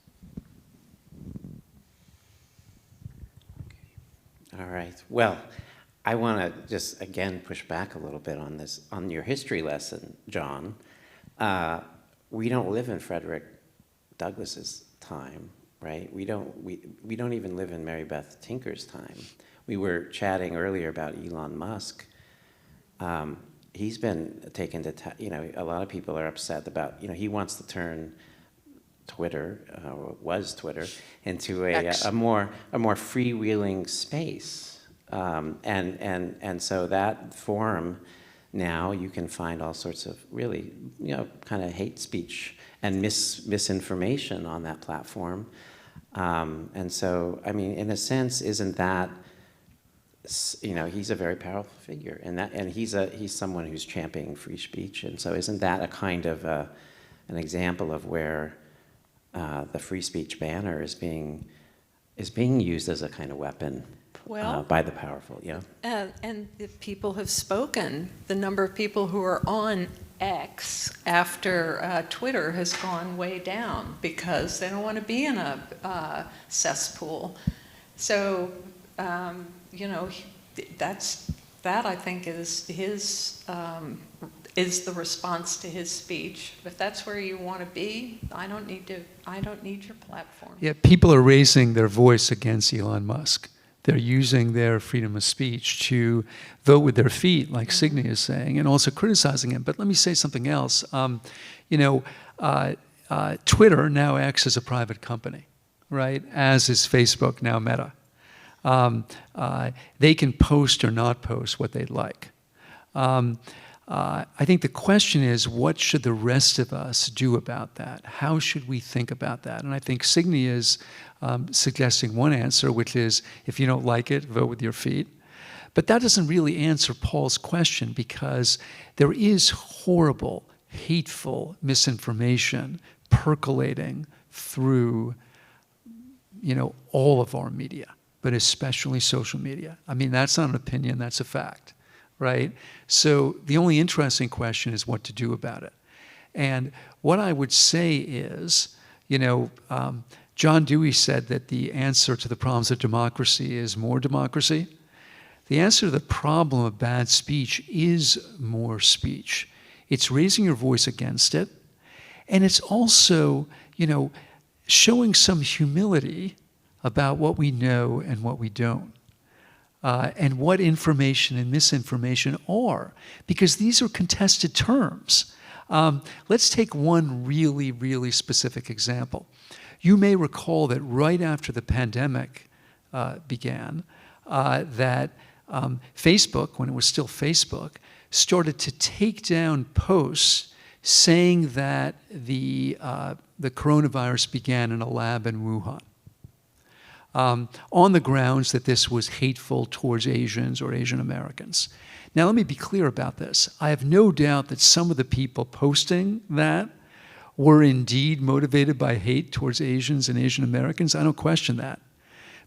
Speaker 1: All right. Well, I want to just again push back a little bit on this, on your history lesson, John. We don't live in Frederick Douglass's time, right? We don't even live in Mary Beth Tinker's time. We were chatting earlier about Elon Musk. He's been taken to, a lot of people are upset about, he wants to turn Twitter, or was Twitter, into a more freewheeling space. And so that forum, now you can find all sorts of really, kind of hate speech and misinformation on that platform. And so, I mean, in a sense, isn't that, he's a very powerful figure, and he's someone who's championing free speech, and so isn't that a kind of an example of where the free speech banner is being used as a kind of weapon by the powerful,
Speaker 3: And the people have spoken. The number of people who are on X after Twitter has gone way down because they don't want to be in a cesspool. So, that I think is the response to his speech. If that's where you want to be, I don't need your platform.
Speaker 2: Yeah, people are raising their voice against Elon Musk. They're using their freedom of speech to vote with their feet, like Signe is saying, and also criticizing him. But let me say something else. Twitter now acts as a private company, right? As is Facebook, now Meta. They can post or not post what they'd like. I think the question is, what should the rest of us do about that? How should we think about that? And I think Signe is suggesting one answer, which is, if you don't like it, vote with your feet. But that doesn't really answer Paul's question, because there is horrible, hateful misinformation percolating through, all of our media, but especially social media. I mean, that's not an opinion, that's a fact. Right? So the only interesting question is what to do about it. And what I would say is, John Dewey said that the answer to the problems of democracy is more democracy. The answer to the problem of bad speech is more speech. It's raising your voice against it. And it's also, showing some humility about what we know and what we don't. And what information and misinformation are, because these are contested terms. Let's take one really, really specific example. You may recall that right after the pandemic began, that Facebook, when it was still Facebook, started to take down posts saying that the coronavirus began in a lab in Wuhan. On the grounds that this was hateful towards Asians or Asian Americans. Now, let me be clear about this. I have no doubt that some of the people posting that were indeed motivated by hate towards Asians and Asian Americans. I don't question that.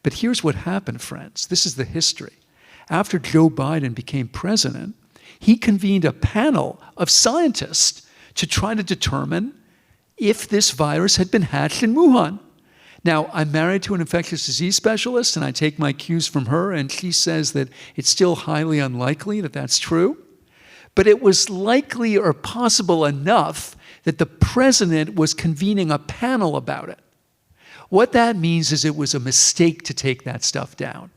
Speaker 2: But here's what happened, friends. This is the history. After Joe Biden became president, he convened a panel of scientists to try to determine if this virus had been hatched in Wuhan. Now, I'm married to an infectious disease specialist, and I take my cues from her, and she says that it's still highly unlikely that that's true. But it was likely or possible enough that the president was convening a panel about it. What that means is it was a mistake to take that stuff down.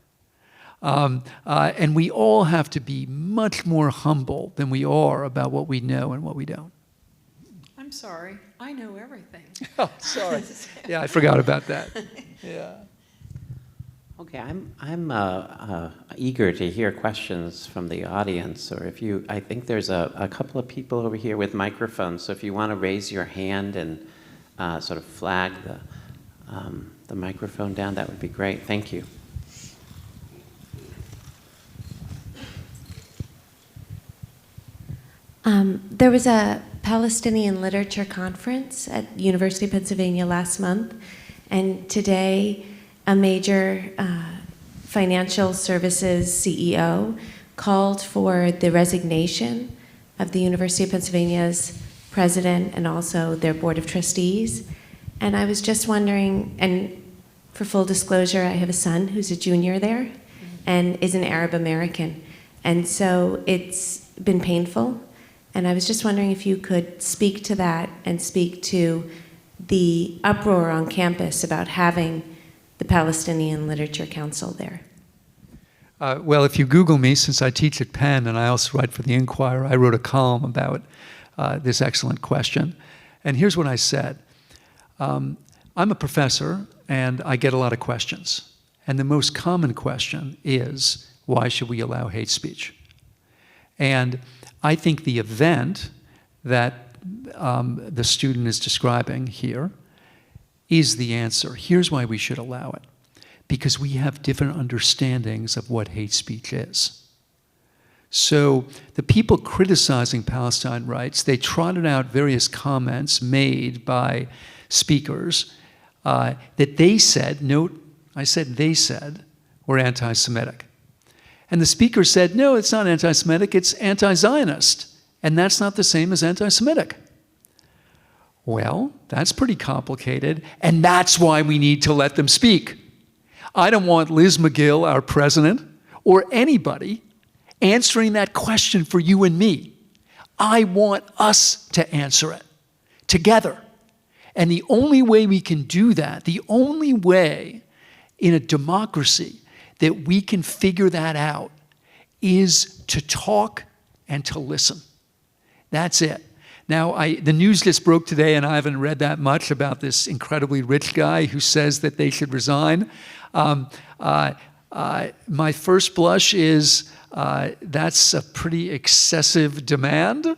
Speaker 2: And we all have to be much more humble than we are about what we know and what we don't.
Speaker 3: I'm sorry, I know everything.
Speaker 2: Oh, sorry. Yeah, I forgot about that. Yeah.
Speaker 1: Okay, I'm eager to hear questions from the audience, or if you, I think there's a couple of people over here with microphones, so if you want to raise your hand and sort of flag the microphone down, that would be great. Thank you.
Speaker 4: There was a Palestinian literature conference at University of Pennsylvania last month, And today, a major financial services CEO called for the resignation of the University of Pennsylvania's president and also their board of trustees. And I was just wondering, and for full disclosure, I have a son who's a junior there and is an Arab American. And so it's been painful. And I was just wondering if you could speak to that and speak to the uproar on campus about having the Palestinian Literature Council there.
Speaker 2: Well, if you Google me, since I teach at Penn and I also write for the Inquirer, I wrote a column about this excellent question. And here's what I said. I'm a professor and I get a lot of questions. And the most common question is, why should we allow hate speech? And I think the event that the student is describing here is the answer. Here's why we should allow it. Because we have different understandings of what hate speech is. So the people criticizing Palestine rights, they trotted out various comments made by speakers that they said, note, I said they said, were anti-Semitic. And the speaker said, no, it's not anti-Semitic, it's anti-Zionist. And that's not the same as anti-Semitic. Well, that's pretty complicated, and that's why we need to let them speak. I don't want Liz McGill, our president, or anybody answering that question for you and me. I want us to answer it together. And the only way we can do that, the only way in a democracy that we can figure that out is to talk and to listen. That's it. Now, the news just broke today, and I haven't read that much about this incredibly rich guy who says that they should resign. My first blush is that's a pretty excessive demand.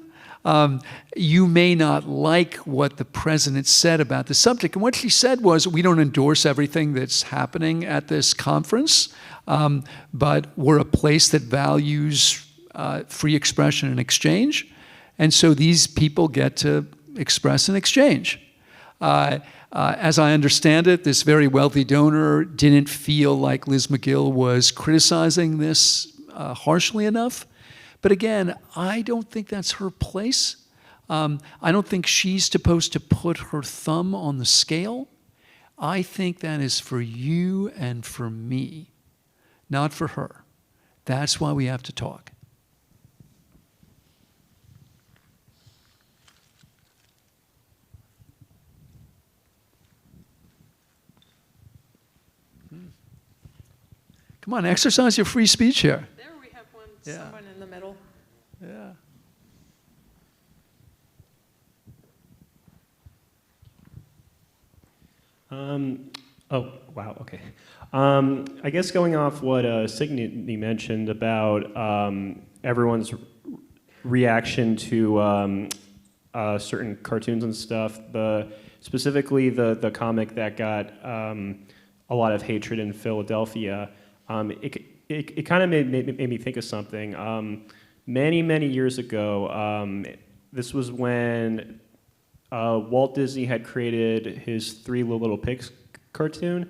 Speaker 2: You may not like what the president said about the subject. And what she said was, we don't endorse everything that's happening at this conference, but we're a place that values free expression and exchange. And so these people get to express and exchange. As I understand it, this very wealthy donor didn't feel like Liz McGill was criticizing this harshly enough. But again, I don't think that's her place. I don't think she's supposed to put her thumb on the scale. I think that is for you and for me, not for her. That's why we have to talk. Come on, exercise your free speech here.
Speaker 3: There we have one,
Speaker 2: Yeah.
Speaker 3: someone in the middle.
Speaker 2: Yeah.
Speaker 5: Oh, wow, okay. I guess going off what Signe mentioned about everyone's reaction to certain cartoons and stuff, specifically the comic that got a lot of hatred in Philadelphia, it kind of made me think of something. Many years ago, this was when Walt Disney had created his Three Little Pigs cartoon,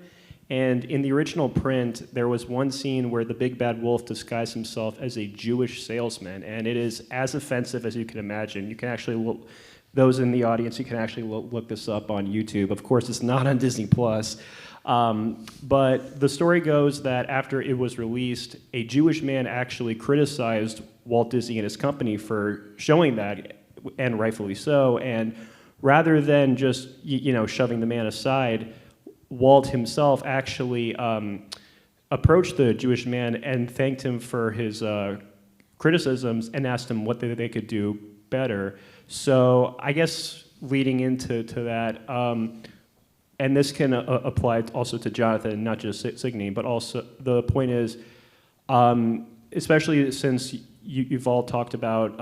Speaker 5: and in the original print, there was one scene where the big bad wolf disguised himself as a Jewish salesman, and it is as offensive as you can imagine. You can actually look, those in the audience, you can actually look this up on YouTube. Of course, it's not on Disney+. But the story goes that after it was released, a Jewish man actually criticized Walt Disney and his company for showing that, and rightfully so. And rather than just shoving the man aside, Walt himself actually approached the Jewish man and thanked him for his criticisms and asked him what they could do better. So I guess leading into that. And this can apply also to Jonathan, not just Signe, but also the point is, especially since you've all talked about,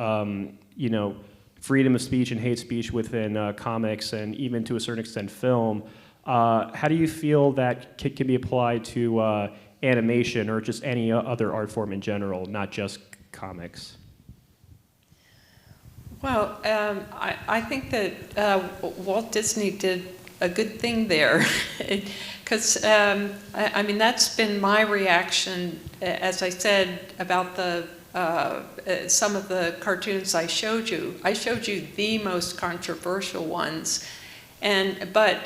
Speaker 5: freedom of speech and hate speech within comics and even to a certain extent film, how do you feel that can be applied to animation or just any other art form in general, not just comics?
Speaker 3: Well, I think that Walt Disney did a good thing there, because I mean that's been my reaction, as I said about the some of the cartoons I showed you. I showed you the most controversial ones, but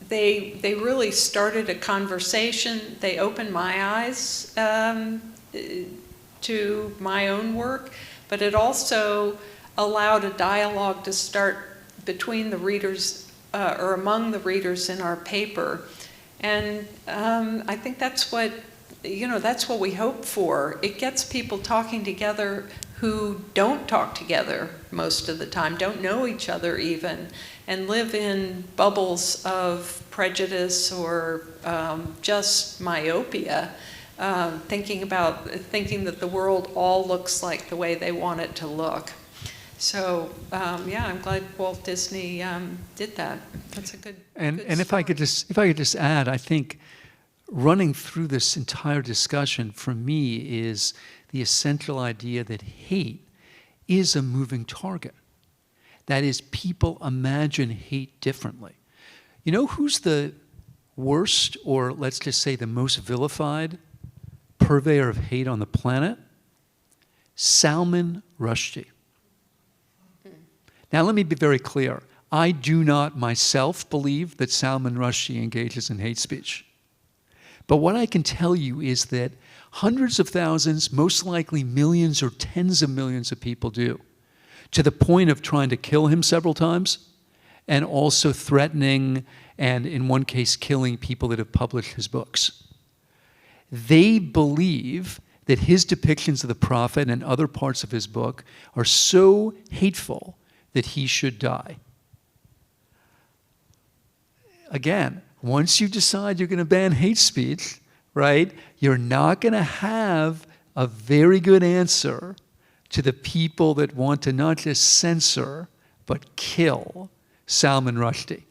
Speaker 3: they really started a conversation. They opened my eyes to my own work, but it also allowed a dialogue to start between the readers or among the readers in our paper. And I think that's what, that's what we hope for. It gets people talking together who don't talk together most of the time, don't know each other even, and live in bubbles of prejudice or just myopia, thinking that the world all looks like the way they want it to look. So yeah, I'm glad Walt Disney did that. That's a good.
Speaker 2: And
Speaker 3: good
Speaker 2: if I could just add, I think running through this entire discussion for me is the essential idea that hate is a moving target. That is, people imagine hate differently. You know who's the worst, or let's just say the most vilified purveyor of hate on the planet? Salman Rushdie. Now, let me be very clear. I do not myself believe that Salman Rushdie engages in hate speech. But what I can tell you is that hundreds of thousands, most likely millions or tens of millions of people do, to the point of trying to kill him several times, and also threatening and, in one case, killing people that have published his books. They believe that his depictions of the prophet and other parts of his book are so hateful that he should die. Again, once you decide you're going to ban hate speech, right, you're not going to have a very good answer to the people that want to not just censor, but kill Salman Rushdie.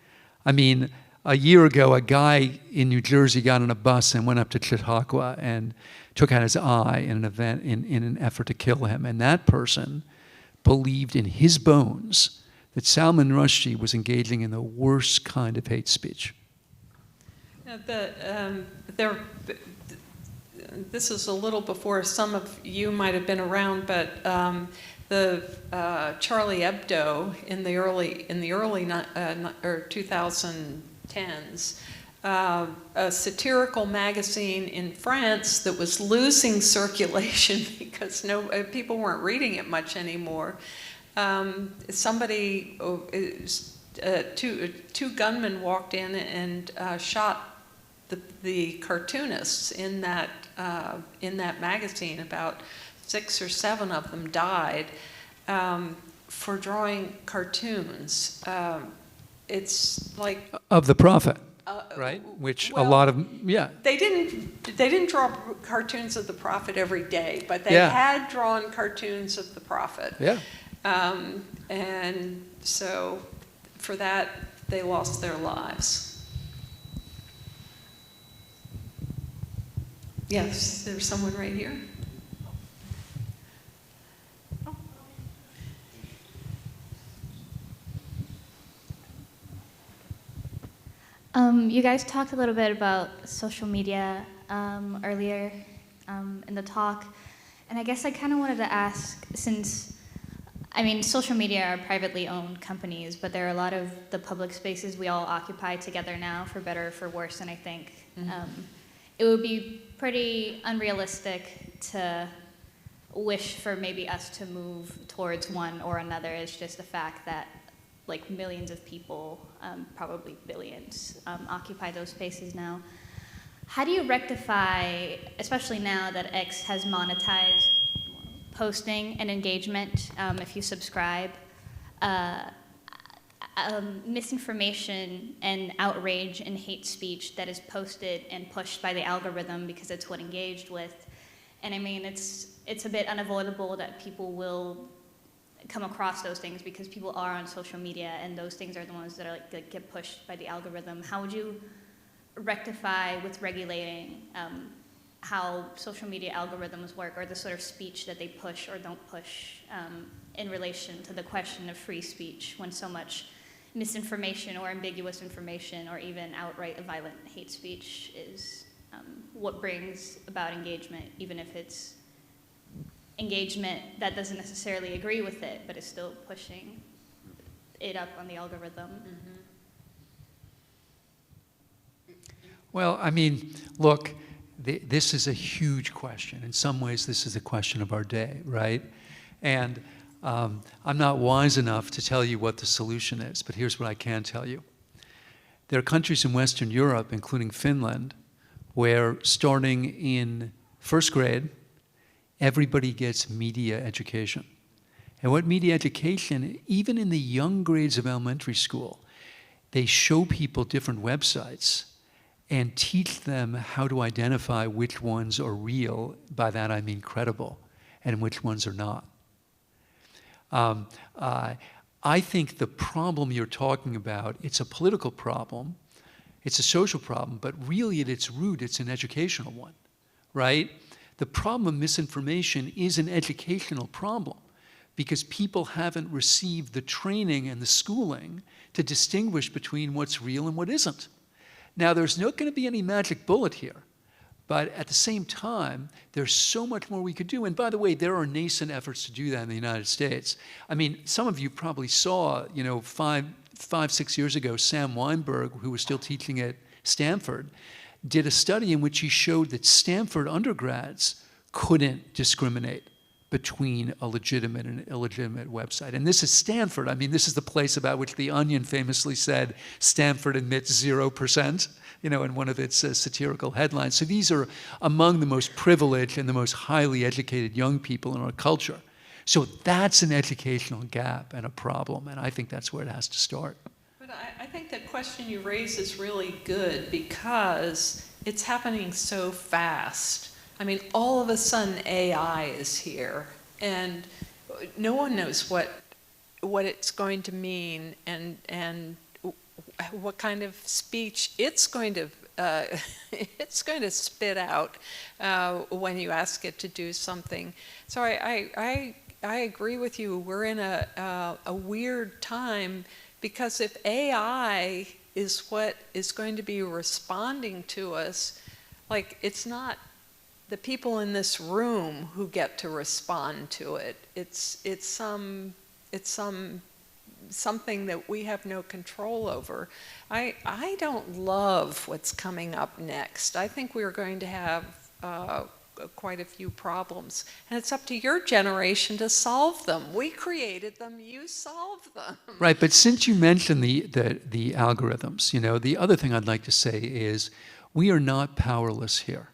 Speaker 2: I mean, a year ago, a guy in New Jersey got on a bus and went up to Chautauqua and took out his eye in an event in an effort to kill him. And that person believed in his bones that Salman Rushdie was engaging in the worst kind of hate speech.
Speaker 3: This is a little before some of you might have been around, but the Charlie Hebdo in the early 2010s, a satirical magazine in France that was losing circulation because people weren't reading it much anymore. Two gunmen walked in and shot the cartoonists in that magazine. About 6 or 7 of them died for drawing cartoons. It's like
Speaker 2: of the prophet, right? Which
Speaker 3: well,
Speaker 2: a lot of
Speaker 3: They didn't draw cartoons of the prophet every day, but they
Speaker 2: Yeah.
Speaker 3: had drawn cartoons of the prophet.
Speaker 2: Yeah.
Speaker 3: And so for that, they lost their lives. Yes, there's someone right here.
Speaker 6: You guys talked a little bit about social media earlier in the talk, and I guess I kind of wanted to ask, since, I mean, social media are privately owned companies, but there are a lot of the public spaces we all occupy together now, for better or for worse, and I think it would be pretty unrealistic to wish for maybe us to move towards one or another. It's just the fact that like millions of people, probably billions, occupy those spaces now. How do you rectify, especially now that X has monetized posting and engagement, if you subscribe, misinformation and outrage and hate speech that is posted and pushed by the algorithm because it's what engaged with? And I mean, it's a bit unavoidable that people will come across those things because people are on social media, and those things are the ones that are that get pushed by the algorithm. How would you rectify with regulating how social media algorithms work, or the sort of speech that they push or don't push in relation to the question of free speech, when so much misinformation or ambiguous information or even outright violent hate speech is what brings about engagement, even if it's engagement that doesn't necessarily agree with it, but is still pushing it up on the algorithm.
Speaker 2: Well, I mean, look, this is a huge question. In some ways, this is a question of our day, right? And I'm not wise enough to tell you what the solution is, but here's what I can tell you. There are countries in Western Europe, including Finland, where starting in first grade, everybody gets media education. And what media education, even in the young grades of elementary school, they show people different websites and teach them how to identify which ones are real, by that I mean credible, and which ones are not. I think the problem you're talking about, it's a political problem, it's a social problem, but really at its root, it's an educational one, right? The problem of misinformation is an educational problem because people haven't received the training and the schooling to distinguish between what's real and what isn't. Now, there's not going to be any magic bullet here, but at the same time, there's so much more we could do. And by the way, there are nascent efforts to do that in the United States. I mean, some of you probably saw, 5-6 years ago, Sam Weinberg, who was still teaching at Stanford, did a study in which he showed that Stanford undergrads couldn't discriminate between a legitimate and an illegitimate website. And this is Stanford. I mean, this is the place about which The Onion famously said, Stanford admits 0%, in one of its satirical headlines. So these are among the most privileged and the most highly educated young people in our culture. So that's an educational gap and a problem, and I think that's where it has to start.
Speaker 3: But I think the question you raise is really good because it's happening so fast. I mean, all of a sudden AI is here, and no one knows what it's going to mean and what kind of speech it's going to spit out when you ask it to do something. So I agree with you. We're in a weird time because if AI is what is going to be responding to us, like it's not the people in this room who get to respond to it. It's something that we have no control over. I don't love what's coming up next. I think we're going to have quite a few problems, and it's up to your generation to solve them. We created them, you solve them.
Speaker 2: Right, but since you mentioned the algorithms, the other thing I'd like to say is we are not powerless here.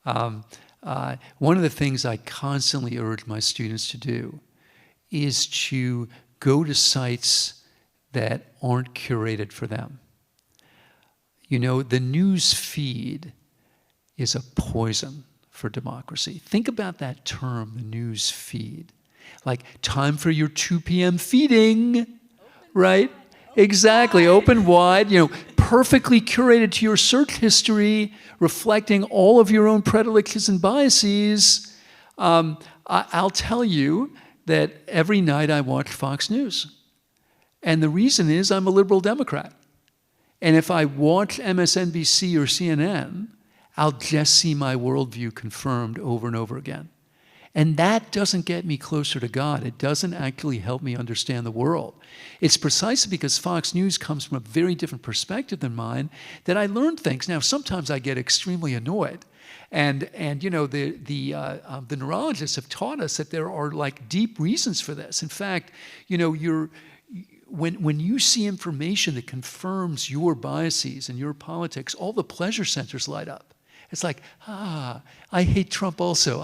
Speaker 2: One of the things I constantly urge my students to do is to go to sites that aren't curated for them. The news feed is a poison for democracy. Think about that term, the news feed. Like, time for your 2 p.m. feeding, right? Exactly, open wide, perfectly curated to your search history, reflecting all of your own predilections and biases. I'll tell you that every night I watch Fox News. And the reason is I'm a liberal Democrat. And if I watch MSNBC or CNN, I'll just see my worldview confirmed over and over again. And that doesn't get me closer to God. It doesn't actually help me understand the world. It's precisely because Fox News comes from a very different perspective than mine that I learn things. Now, sometimes I get extremely annoyed. And the neurologists have taught us that there are like deep reasons for this. In fact, when you see information that confirms your biases and your politics, all the pleasure centers light up. It's like, I hate Trump also,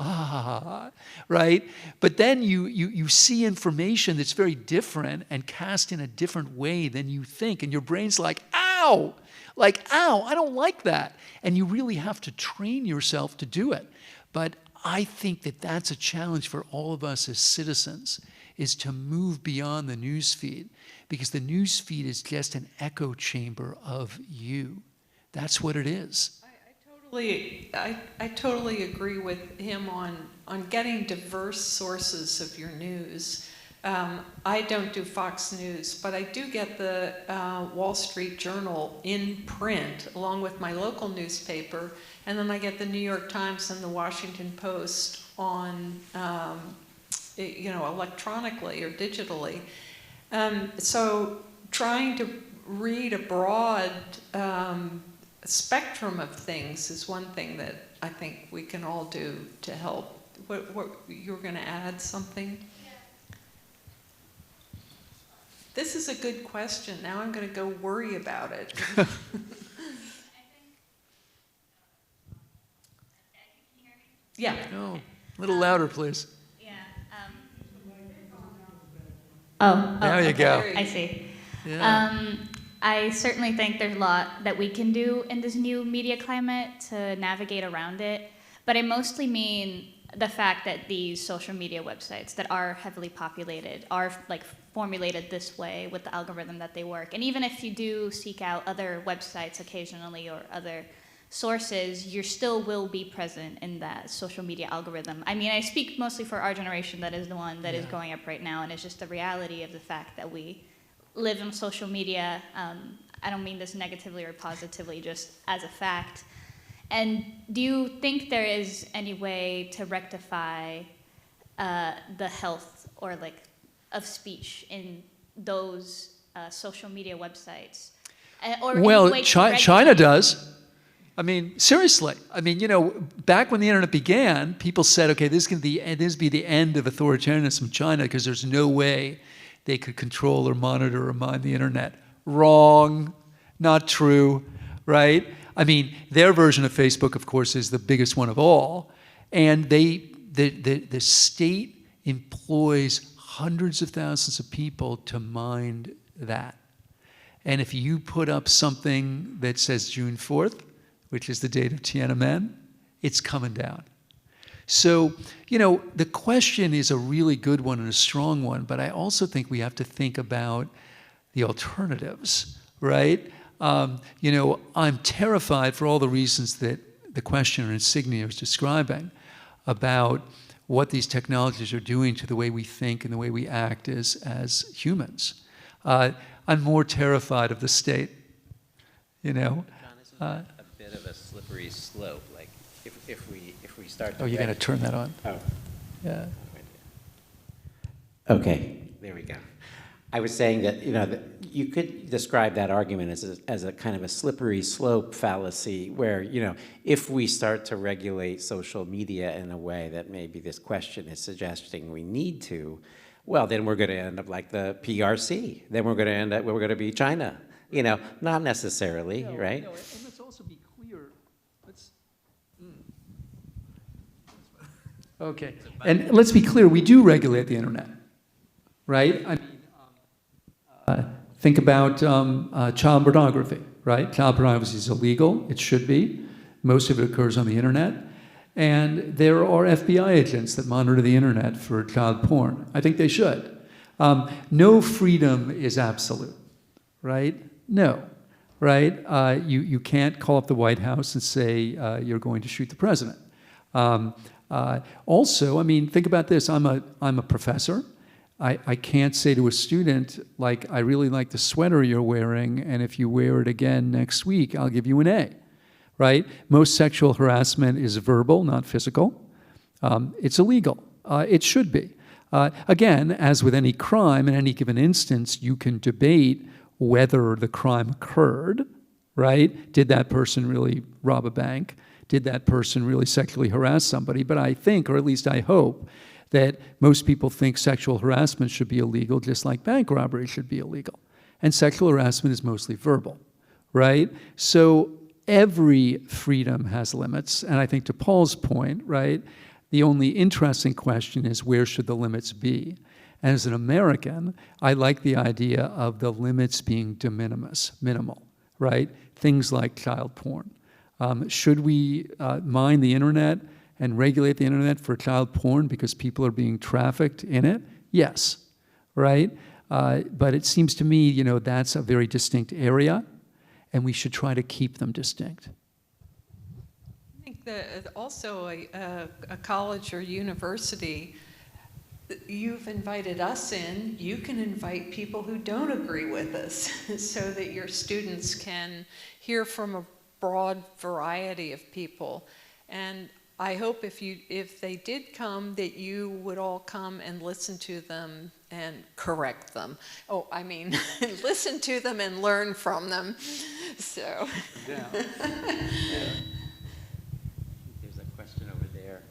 Speaker 2: right? But then you see information that's very different and cast in a different way than you think, and your brain's like, ow, I don't like that. And you really have to train yourself to do it. But I think that that's a challenge for all of us as citizens, is to move beyond the news feed, because the news feed is just an echo chamber of you. That's what it is.
Speaker 3: I totally agree with him on getting diverse sources of your news. I don't do Fox News, but I do get the Wall Street Journal in print along with my local newspaper, and then I get the New York Times and the Washington Post on, electronically or digitally. So trying to read a broad spectrum of things is one thing that I think we can all do to help. What you were going to add something? This is a good question. Now I'm going to go worry about it. Yeah.
Speaker 2: No, a little louder, please.
Speaker 6: Yeah.
Speaker 2: There you go.
Speaker 6: I see.
Speaker 2: Yeah.
Speaker 6: I certainly think there's a lot that we can do in this new media climate to navigate around it, but I mostly mean the fact that these social media websites that are heavily populated are like formulated this way with the algorithm that they work. And even if you do seek out other websites occasionally or other sources, you still will be present in that social media algorithm. I mean, I speak mostly for our generation that is the one that is growing up right now, and it's just the reality of the fact that we live in social media. I don't mean this negatively or positively, just as a fact. And do you think there is any way to rectify the health or like of speech in those social media websites? Or
Speaker 2: Well,
Speaker 6: any way to
Speaker 2: China does. I mean, seriously. I mean, back when the internet began, people said, okay, this be the end of authoritarianism in China because there's no way they could control or monitor or mine the internet. Wrong. Not true, right? I mean, their version of Facebook, of course, is the biggest one of all. And the state employs hundreds of thousands of people to mind that. And if you put up something that says June 4th, which is the date of Tiananmen, it's coming down. So, the question is a really good one and a strong one, but I also think we have to think about the alternatives, right? I'm terrified for all the reasons that the questioner and Signe was describing about what these technologies are doing to the way we think and the way we act as humans. I'm more terrified of the state,
Speaker 1: John, isn't that a bit of a slippery slope? Like, if we start to...
Speaker 2: Oh, you're going to turn that on?
Speaker 1: Oh.
Speaker 2: Yeah.
Speaker 1: Okay, there we go. I was saying that, that you could describe that argument as a kind of a slippery slope fallacy where, if we start to regulate social media in a way that maybe this question is suggesting we need to, well, then we're going to end up like the PRC. Then we're going to end up, we're going to be China. Not necessarily, right?
Speaker 2: No, and let's also be clear. Okay, and let's be clear, we do regulate the internet, right? I mean, think about child pornography, right? Child pornography is illegal, it should be. Most of it occurs on the internet. And there are FBI agents that monitor the internet for child porn. I think they should. No freedom is absolute, right? No, right? You can't call up the White House and say you're going to shoot the president. Also, I mean, think about this. I'm a professor. I can't say to a student, like, I really like the sweater you're wearing, and if you wear it again next week, I'll give you an A, right? Most sexual harassment is verbal, not physical. It's illegal. It should be. Again, as with any crime, in any given instance, you can debate whether the crime occurred, right? Did that person really rob a bank? Did that person really sexually harass somebody? But I think, or at least I hope, that most people think sexual harassment should be illegal, just like bank robbery should be illegal. And sexual harassment is mostly verbal, right? So every freedom has limits. And I think to Paul's point, right, the only interesting question is where should the limits be? And as an American, I like the idea of the limits being de minimis, minimal, right? Things like child porn. Should we mine the internet and regulate the internet for child porn because people are being trafficked in it? Yes, right? But it seems to me, that's a very distinct area, and we should try to keep them distinct.
Speaker 3: I think that also a college or university you've invited us in, you can invite people who don't agree with us so that your students can hear from a broad variety of people. And I hope if they did come, that you would all come and listen to them and correct them. Oh, I mean, listen to them and learn from them. So.
Speaker 1: Yeah. There's a question over there.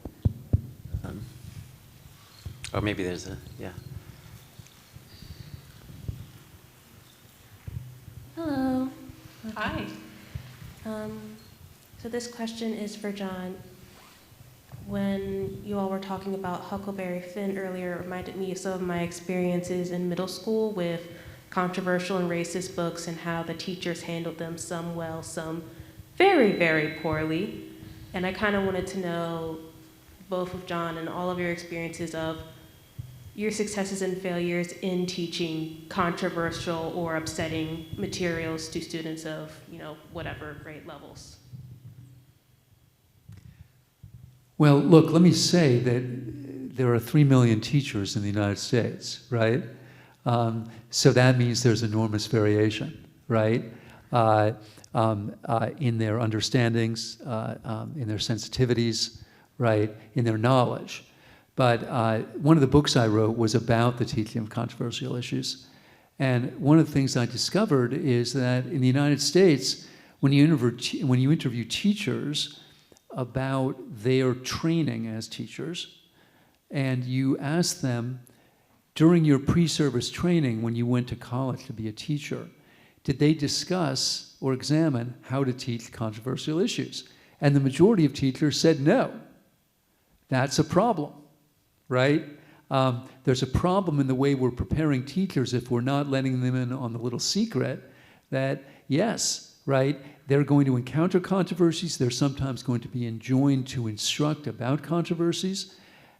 Speaker 1: Or maybe there's a, yeah.
Speaker 7: Hello.
Speaker 3: Hi.
Speaker 7: So this question is for John. When you all were talking about Huckleberry Finn earlier, it reminded me of some of my experiences in middle school with controversial and racist books and how the teachers handled them, some well, some very, very poorly. And I kind of wanted to know, both of John and all of your experiences of your successes and failures in teaching controversial or upsetting materials to students of, whatever grade levels.
Speaker 2: Well, look, let me say that there are 3 million teachers in the United States, right? So that means there's enormous variation, right? In their understandings, in their sensitivities, right? In their knowledge. But one of the books I wrote was about the teaching of controversial issues. And one of the things I discovered is that in the United States, when you interview teachers about their training as teachers, and you ask them, during your pre-service training when you went to college to be a teacher, did they discuss or examine how to teach controversial issues? And the majority of teachers said no. That's a problem, right? There's a problem in the way we're preparing teachers if we're not letting them in on the little secret that, yes, right, they're going to encounter controversies. They're sometimes going to be enjoined to instruct about controversies.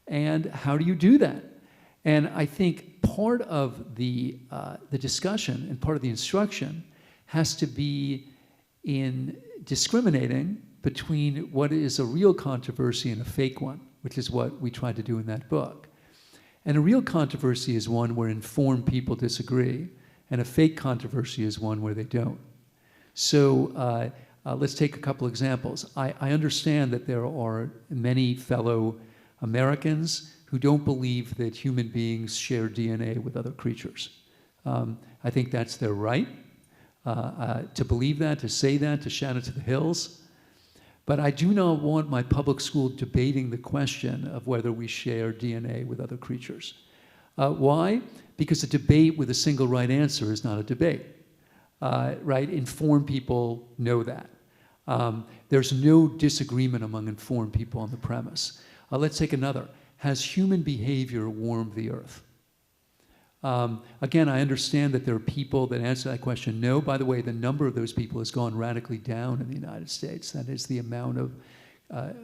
Speaker 2: And how do you do that? And I think part of the discussion and part of the instruction has to be in discriminating between what is a real controversy and a fake one, which is what we tried to do in that book. And a real controversy is one where informed people disagree, and a fake controversy is one where they don't. So let's take a couple examples. I understand that there are many fellow Americans who don't believe that human beings share DNA with other creatures. I think that's their right to believe that, to say that, to shout it to the hills. But I do not want my public school debating the question of whether we share DNA with other creatures. Why? Because a debate with a single right answer is not a debate. Right? Informed people know that. There's no disagreement among informed people on the premise. Let's take another. Has human behavior warmed the earth? Again, I understand that there are people that answer that question. No, by the way, the number of those people has gone radically down in the United States. That is the amount of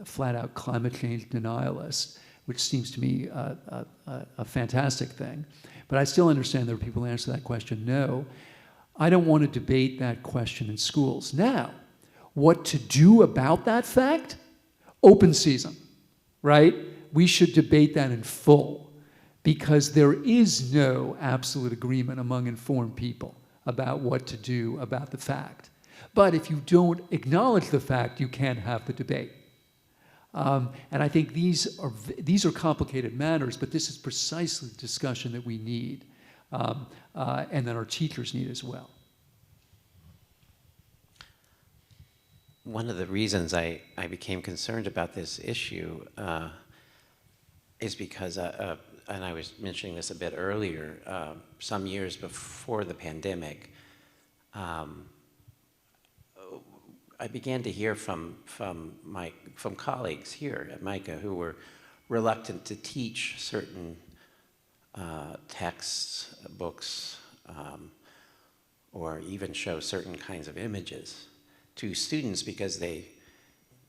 Speaker 2: flat-out climate change denialists, which seems to me a fantastic thing. But I still understand there are people who answer that question no. I don't want to debate that question in schools. Now, what to do about that fact? Open season, right? We should debate that in full, because there is no absolute agreement among informed people about what to do about the fact. But if you don't acknowledge the fact, you can't have the debate. And I think these are complicated matters, but this is precisely the discussion that we need, and that our teachers need as well.
Speaker 1: One of the reasons I became concerned about this issue is because, and I was mentioning this a bit earlier, some years before the pandemic, I began to hear from colleagues here at MICA who were reluctant to teach certain texts, books, or even show certain kinds of images to students because they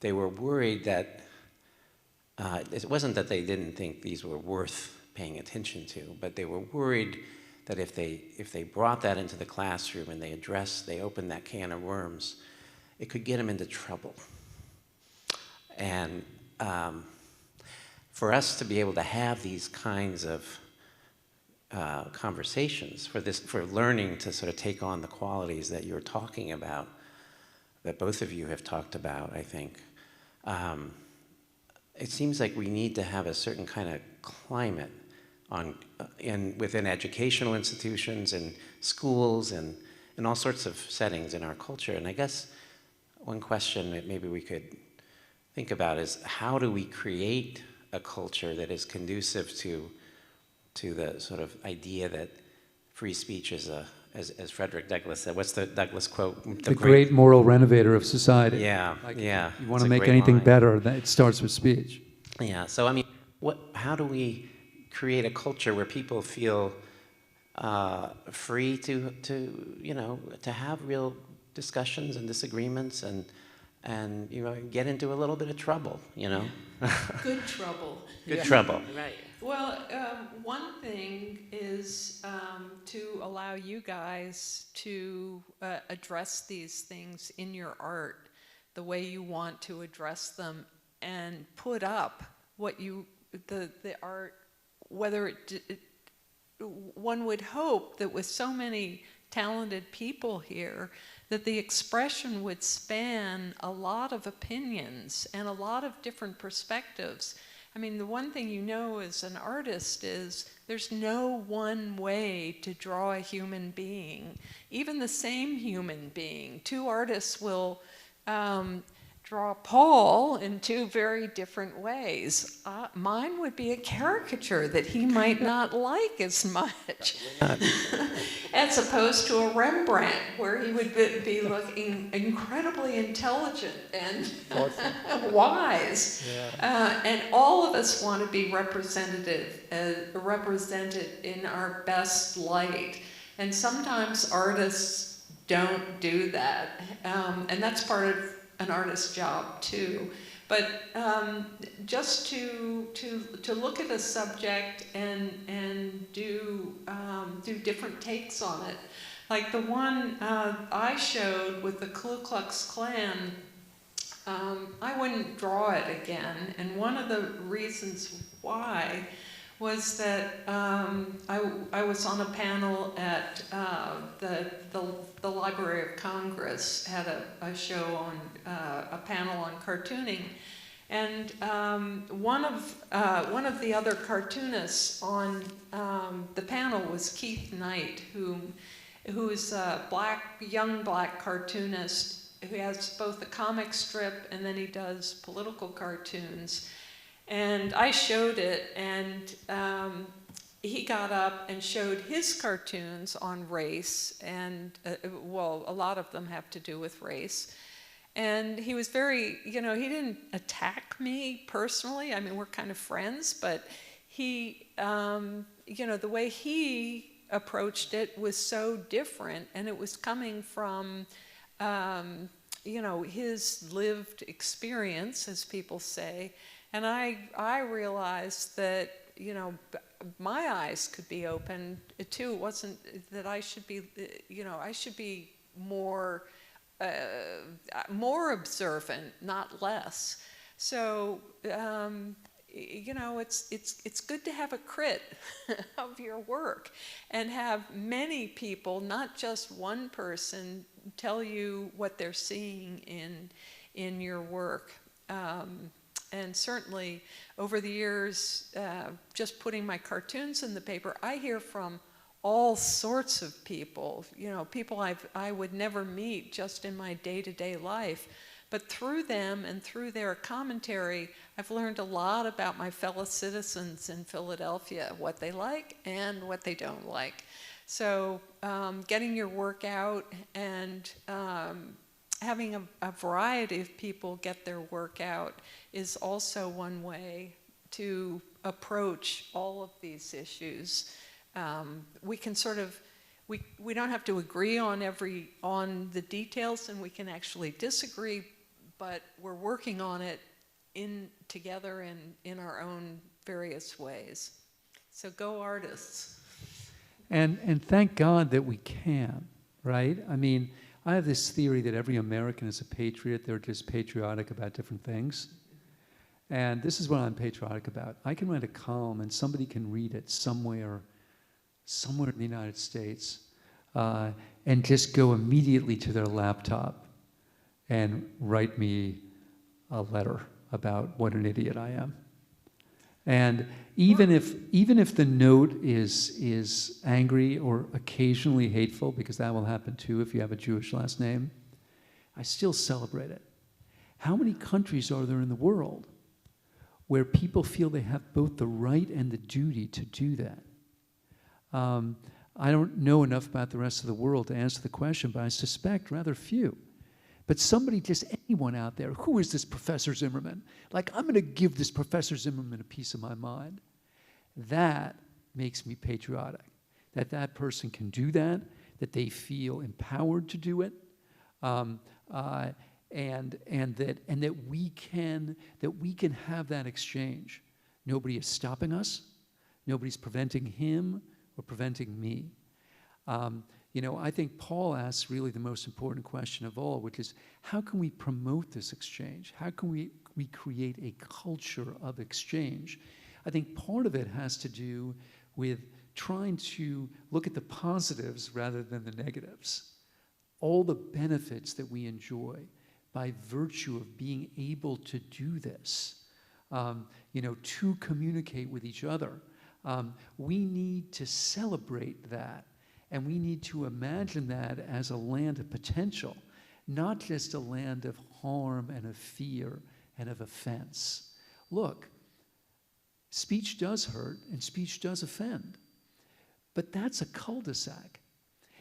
Speaker 1: were worried that it wasn't that they didn't think these were worth paying attention to, but they were worried that if they brought that into the classroom and they opened that can of worms, it could get them into trouble. And for us to be able to have these kinds of conversations, for learning to sort of take on the qualities that you're talking about, that both of you have talked about, I think, it seems like we need to have a certain kind of climate within educational institutions and schools and in all sorts of settings in our culture. And I guess one question that maybe we could think about is, how do we create a culture that is conducive to the sort of idea that free speech is as Frederick Douglass said, what's the Douglass quote?
Speaker 2: The great moral renovator of society.
Speaker 1: Yeah,
Speaker 2: Like,
Speaker 1: yeah.
Speaker 2: You want
Speaker 1: it's
Speaker 2: to
Speaker 1: a
Speaker 2: make
Speaker 1: great
Speaker 2: anything
Speaker 1: line.
Speaker 2: better, it starts with speech.
Speaker 1: Yeah, so I mean, how do we create a culture where people feel free to have real discussions and disagreements and get into a little bit of trouble,
Speaker 3: Good trouble.
Speaker 1: Good trouble.
Speaker 3: Right. Well, one thing is to allow you guys to address these things in your art the way you want to address them, and put up what the art, whether one would hope that with so many talented people here, that the expression would span a lot of opinions and a lot of different perspectives. I mean, the one thing as an artist is there's no one way to draw a human being, even the same human being. Two artists will draw Paul in two very different ways. Mine would be a caricature that he might not like as much, as opposed to a Rembrandt, where he would be looking incredibly intelligent and wise. Yeah. And all of us want to be represented in our best light. And sometimes artists don't do that. And that's part of an artist's job too, but just to look at a subject and do different takes on it, like the one I showed with the Ku Klux Klan. I wouldn't draw it again, and one of the reasons why was that I was on a panel at the Library of Congress, had a show on a panel on cartooning, and one of the other cartoonists on the panel was Keith Knight, who is a young black cartoonist who has both a comic strip and then he does political cartoons. And I showed it, and he got up and showed his cartoons on race, and a lot of them have to do with race. And he was very, he didn't attack me personally. I mean, we're kind of friends, but he, the way he approached it was so different, and it was coming from, his lived experience, as people say. And I realized that, my eyes could be open too. It wasn't that I should be, I should be more observant, not less. So, it's good to have a crit of your work and have many people, not just one person, tell you what they're seeing in your work. And certainly, over the years, just putting my cartoons in the paper, I hear from all sorts of people, people I would never meet just in my day-to-day life. But through them and through their commentary, I've learned a lot about my fellow citizens in Philadelphia, what they like and what they don't like. So getting your work out and having a variety of people get their work out is also one way to approach all of these issues. We can we don't have to agree on the details, and we can actually disagree, but we're working on it together in our own various ways. So go artists.
Speaker 2: And thank God that we can, right? I mean, I have this theory that every American is a patriot. They're just patriotic about different things. And this is what I'm patriotic about. I can write a column and somebody can read it somewhere in the United States, and just go immediately to their laptop and write me a letter about what an idiot I am. And even if the note is angry or occasionally hateful, because that will happen too if you have a Jewish last name, I still celebrate it. How many countries are there in the world where people feel they have both the right and the duty to do that? I don't know enough about the rest of the world to answer the question, but I suspect rather few. But somebody, just anyone out there, who is this Professor Zimmerman? Like, I'm going to give this Professor Zimmerman a piece of my mind. That makes me patriotic. That person can do that they feel empowered to do it, and that we can have that exchange. Nobody is stopping us. Nobody's preventing him or preventing me. I think Paul asks really the most important question of all, which is, how can we promote this exchange? How can we create a culture of exchange? I think part of it has to do with trying to look at the positives rather than the negatives. All the benefits that we enjoy by virtue of being able to do this, to communicate with each other. We need to celebrate that, and we need to imagine that as a land of potential, not just a land of harm and of fear and of offense. Look, speech does hurt and speech does offend, but that's a cul-de-sac.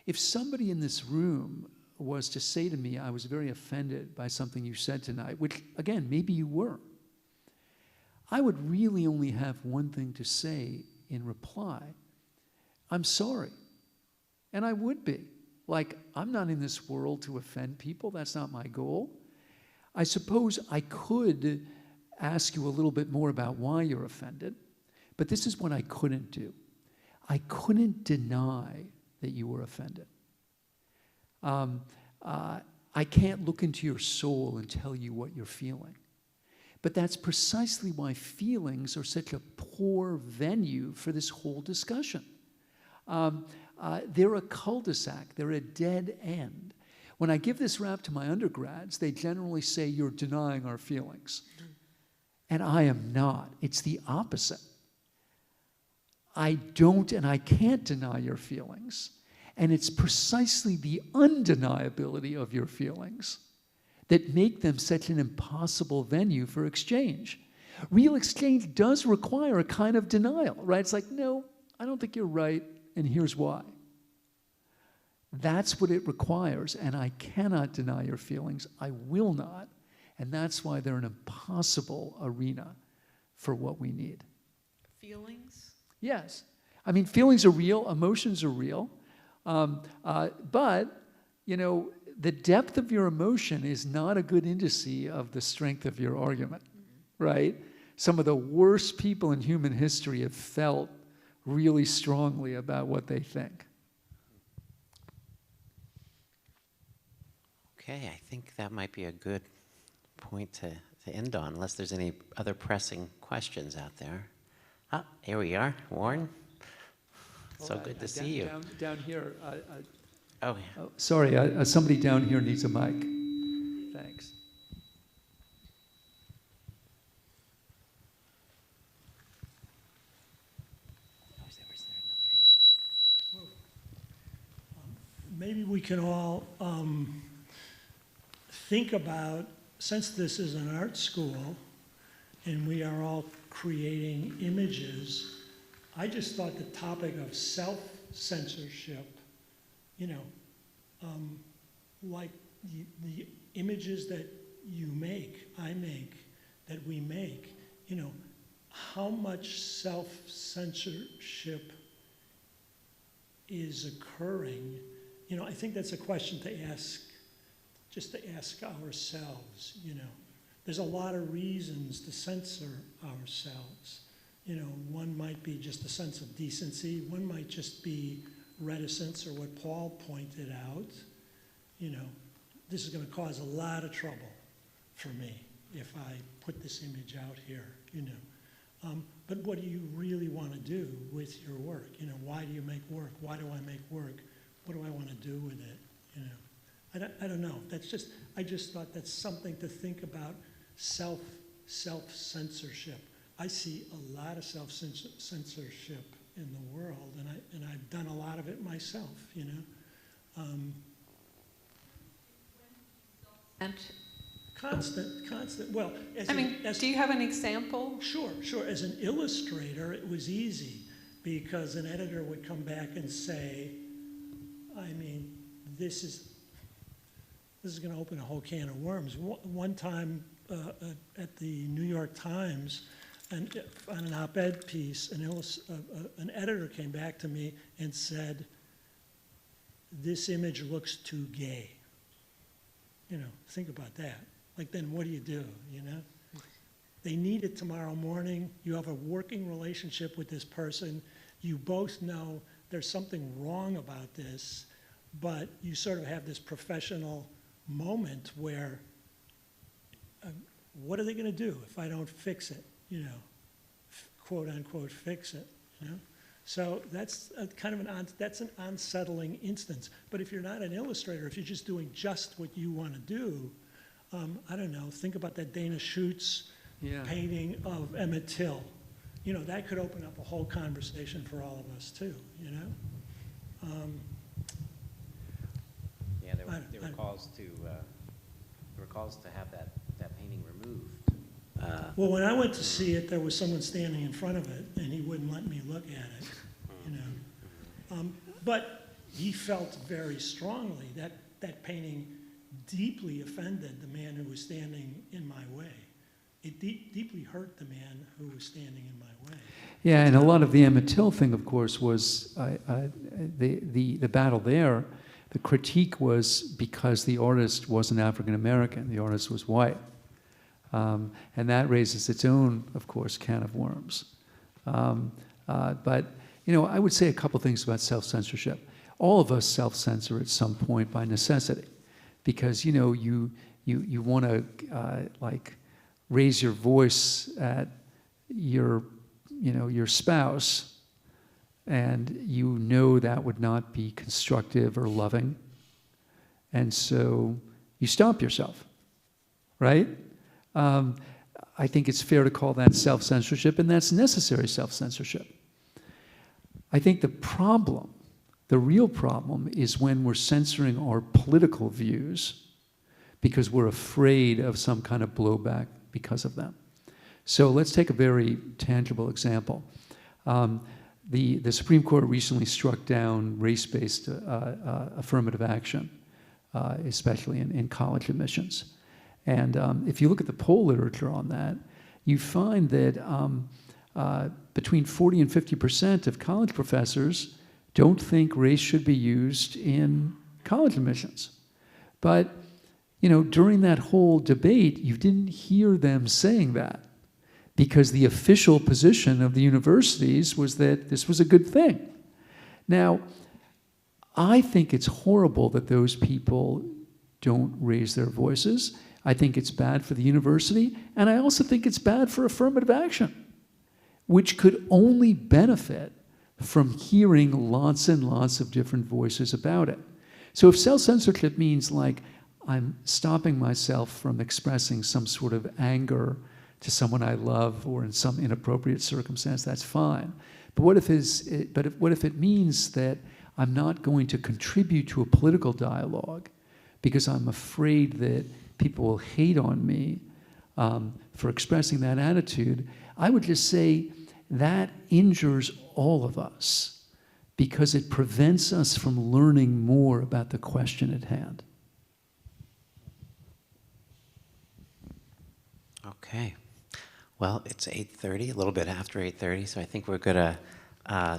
Speaker 2: If somebody in this room was to say to me, I was very offended by something you said tonight, which, again, maybe you were, I would really only have one thing to say in reply. I'm sorry. And I would be. Like, I'm not in this world to offend people. That's not my goal. I suppose I could ask you a little bit more about why you're offended, but this is what I couldn't do. I couldn't deny that you were offended. I can't look into your soul and tell you what you're feeling. But that's precisely why feelings are such a poor venue for this whole discussion. They're a cul-de-sac. They're a dead end. When I give this rap to my undergrads, they generally say, you're denying our feelings. And I am not. It's the opposite. I don't and I can't deny your feelings. And it's precisely the undeniability of your feelings that make them such an impossible venue for exchange. Real exchange does require a kind of denial, right? It's like, no, I don't think you're right, and here's why. That's what it requires, and I cannot deny your feelings. I will not, and that's why they're an impossible arena for what we need.
Speaker 3: Feelings?
Speaker 2: Yes. I mean, feelings are real, emotions are real, but, the depth of your emotion is not a good indice of the strength of your argument, right? Some of the worst people in human history have felt really strongly about what they think.
Speaker 1: Okay, I think that might be a good point to end on, unless there's any other pressing questions out there. Ah, here we are, Warren. So good to see you.
Speaker 2: Down here.
Speaker 1: Oh, yeah.
Speaker 2: Sorry, somebody down here needs a mic. Thanks.
Speaker 1: Was there another hand?
Speaker 8: Maybe we can all think about, since this is an art school and we are all creating images, I just thought the topic of self-censorship, like the images that you make, I make, that we make, how much self-censorship is occurring? I think that's a question to ask, just to ask ourselves, There's a lot of reasons to censor ourselves. One might be just a sense of decency. One might just be reticence, or what Paul pointed out. This is going to cause a lot of trouble for me. if I put this image out here, you know. But what do you really want to do with your work? You know, why do you make work? Why do I make work? What do I want to do with it? You know, I don't know. That's just, I just thought that's something to think about. Self-censorship. I see a lot of self-censorship in the world, and I've done a lot of it myself. You know.
Speaker 3: And
Speaker 8: Constant. Well,
Speaker 3: do you have an example?
Speaker 8: Sure. As an illustrator, it was easy because an editor would come back and say, I mean, this is going to open a whole can of worms. One time at the New York Times, on an op-ed piece, an editor came back to me and said, this image looks too gay. You know, think about that. Like, then what do, you know? They need it tomorrow morning. You have a working relationship with this person. You both know there's something wrong about this, but you sort of have this professional moment where, what are they going to do if I don't fix it? You know, quote unquote, fix it. You know, so that's a kind of an unsettling instance. But if you're not an illustrator, if you're just doing just what you want to do, I don't know. Think about that Dana Schutz painting of Emmett Till. You know, that could open up a whole conversation for all of us too. You know.
Speaker 1: Yeah, there were calls to have that painting removed.
Speaker 8: Well, when I went to see it, there was someone standing in front of it, and he wouldn't let me look at it. You know. But he felt very strongly that that painting deeply offended the man who was standing in my way. It deeply hurt the man who was standing in my way.
Speaker 2: Yeah, and a lot of the Emmett Till thing, of course, was the battle there. The critique was because the artist wasn't African American, the artist was white. And that raises its own, of course, can of worms. But, you know, I would say a couple things about self-censorship. All of us self-censor at some point by necessity. Because, you know, you want to, like, raise your voice at your spouse, and you know that would not be constructive or loving. And so you stop yourself, right? I think it's fair to call that self-censorship, and that's necessary self-censorship. I think the real problem is when we're censoring our political views because we're afraid of some kind of blowback because of them. So let's take a very tangible example. The Supreme Court recently struck down race-based affirmative action, especially in college admissions. And if you look at the poll literature on that, you find that between 40 and 50% of college professors don't think race should be used in college admissions. But, you know, during that whole debate, you didn't hear them saying that because the official position of the universities was that this was a good thing. Now, I think it's horrible that those people don't raise their voices. I think it's bad for the university, and I also think it's bad for affirmative action, which could only benefit from hearing lots and lots of different voices about it. So if self-censorship means, like, I'm stopping myself from expressing some sort of anger to someone I love or in some inappropriate circumstance, that's fine. But what if it means that I'm not going to contribute to a political dialogue because I'm afraid that people will hate on me for expressing that attitude? I would just say that injures all of us because it prevents us from learning more about the question at hand.
Speaker 1: Okay. Well, it's 8:30, a little bit after 8:30, so I think we're going to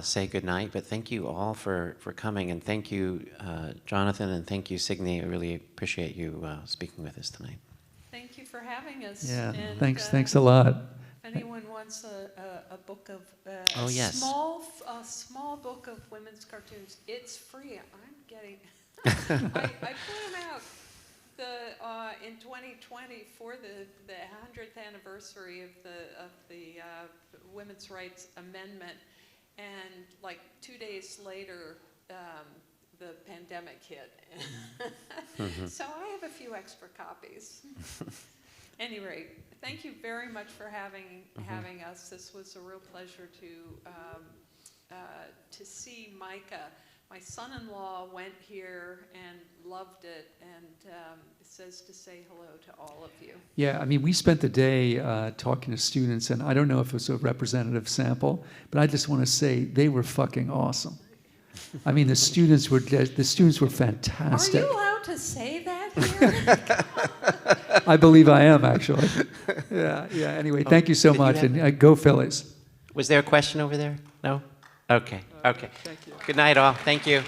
Speaker 1: say goodnight. But thank you all for coming, and thank you, Jonathan, and thank you, Signe. I really appreciate you speaking with us tonight.
Speaker 3: Thank you for having us.
Speaker 2: Yeah,
Speaker 3: And,
Speaker 2: thanks a lot.
Speaker 3: If anyone wants a book of
Speaker 1: Oh, yes.
Speaker 3: a small book of women's cartoons, it's free. I'm getting. I put them out in 2020 for the 100th anniversary of the Women's Rights Amendment, and like 2 days later, the pandemic hit. So I have a few extra copies. Anyway, thank you very much for having us. This was a real pleasure to see MICA. My son-in-law went here and loved it, and says to say hello to all of you.
Speaker 2: Yeah, I mean, we spent the day talking to students, and I don't know if it was a representative sample, but I just want to say they were fucking awesome. I mean, the students were fantastic.
Speaker 3: Are you allowed to say that here?
Speaker 2: I believe I am, actually. Yeah. Anyway, thank you so much, and go Phillies.
Speaker 1: Was there a question over there? No? Okay. Good night, all. Thank you.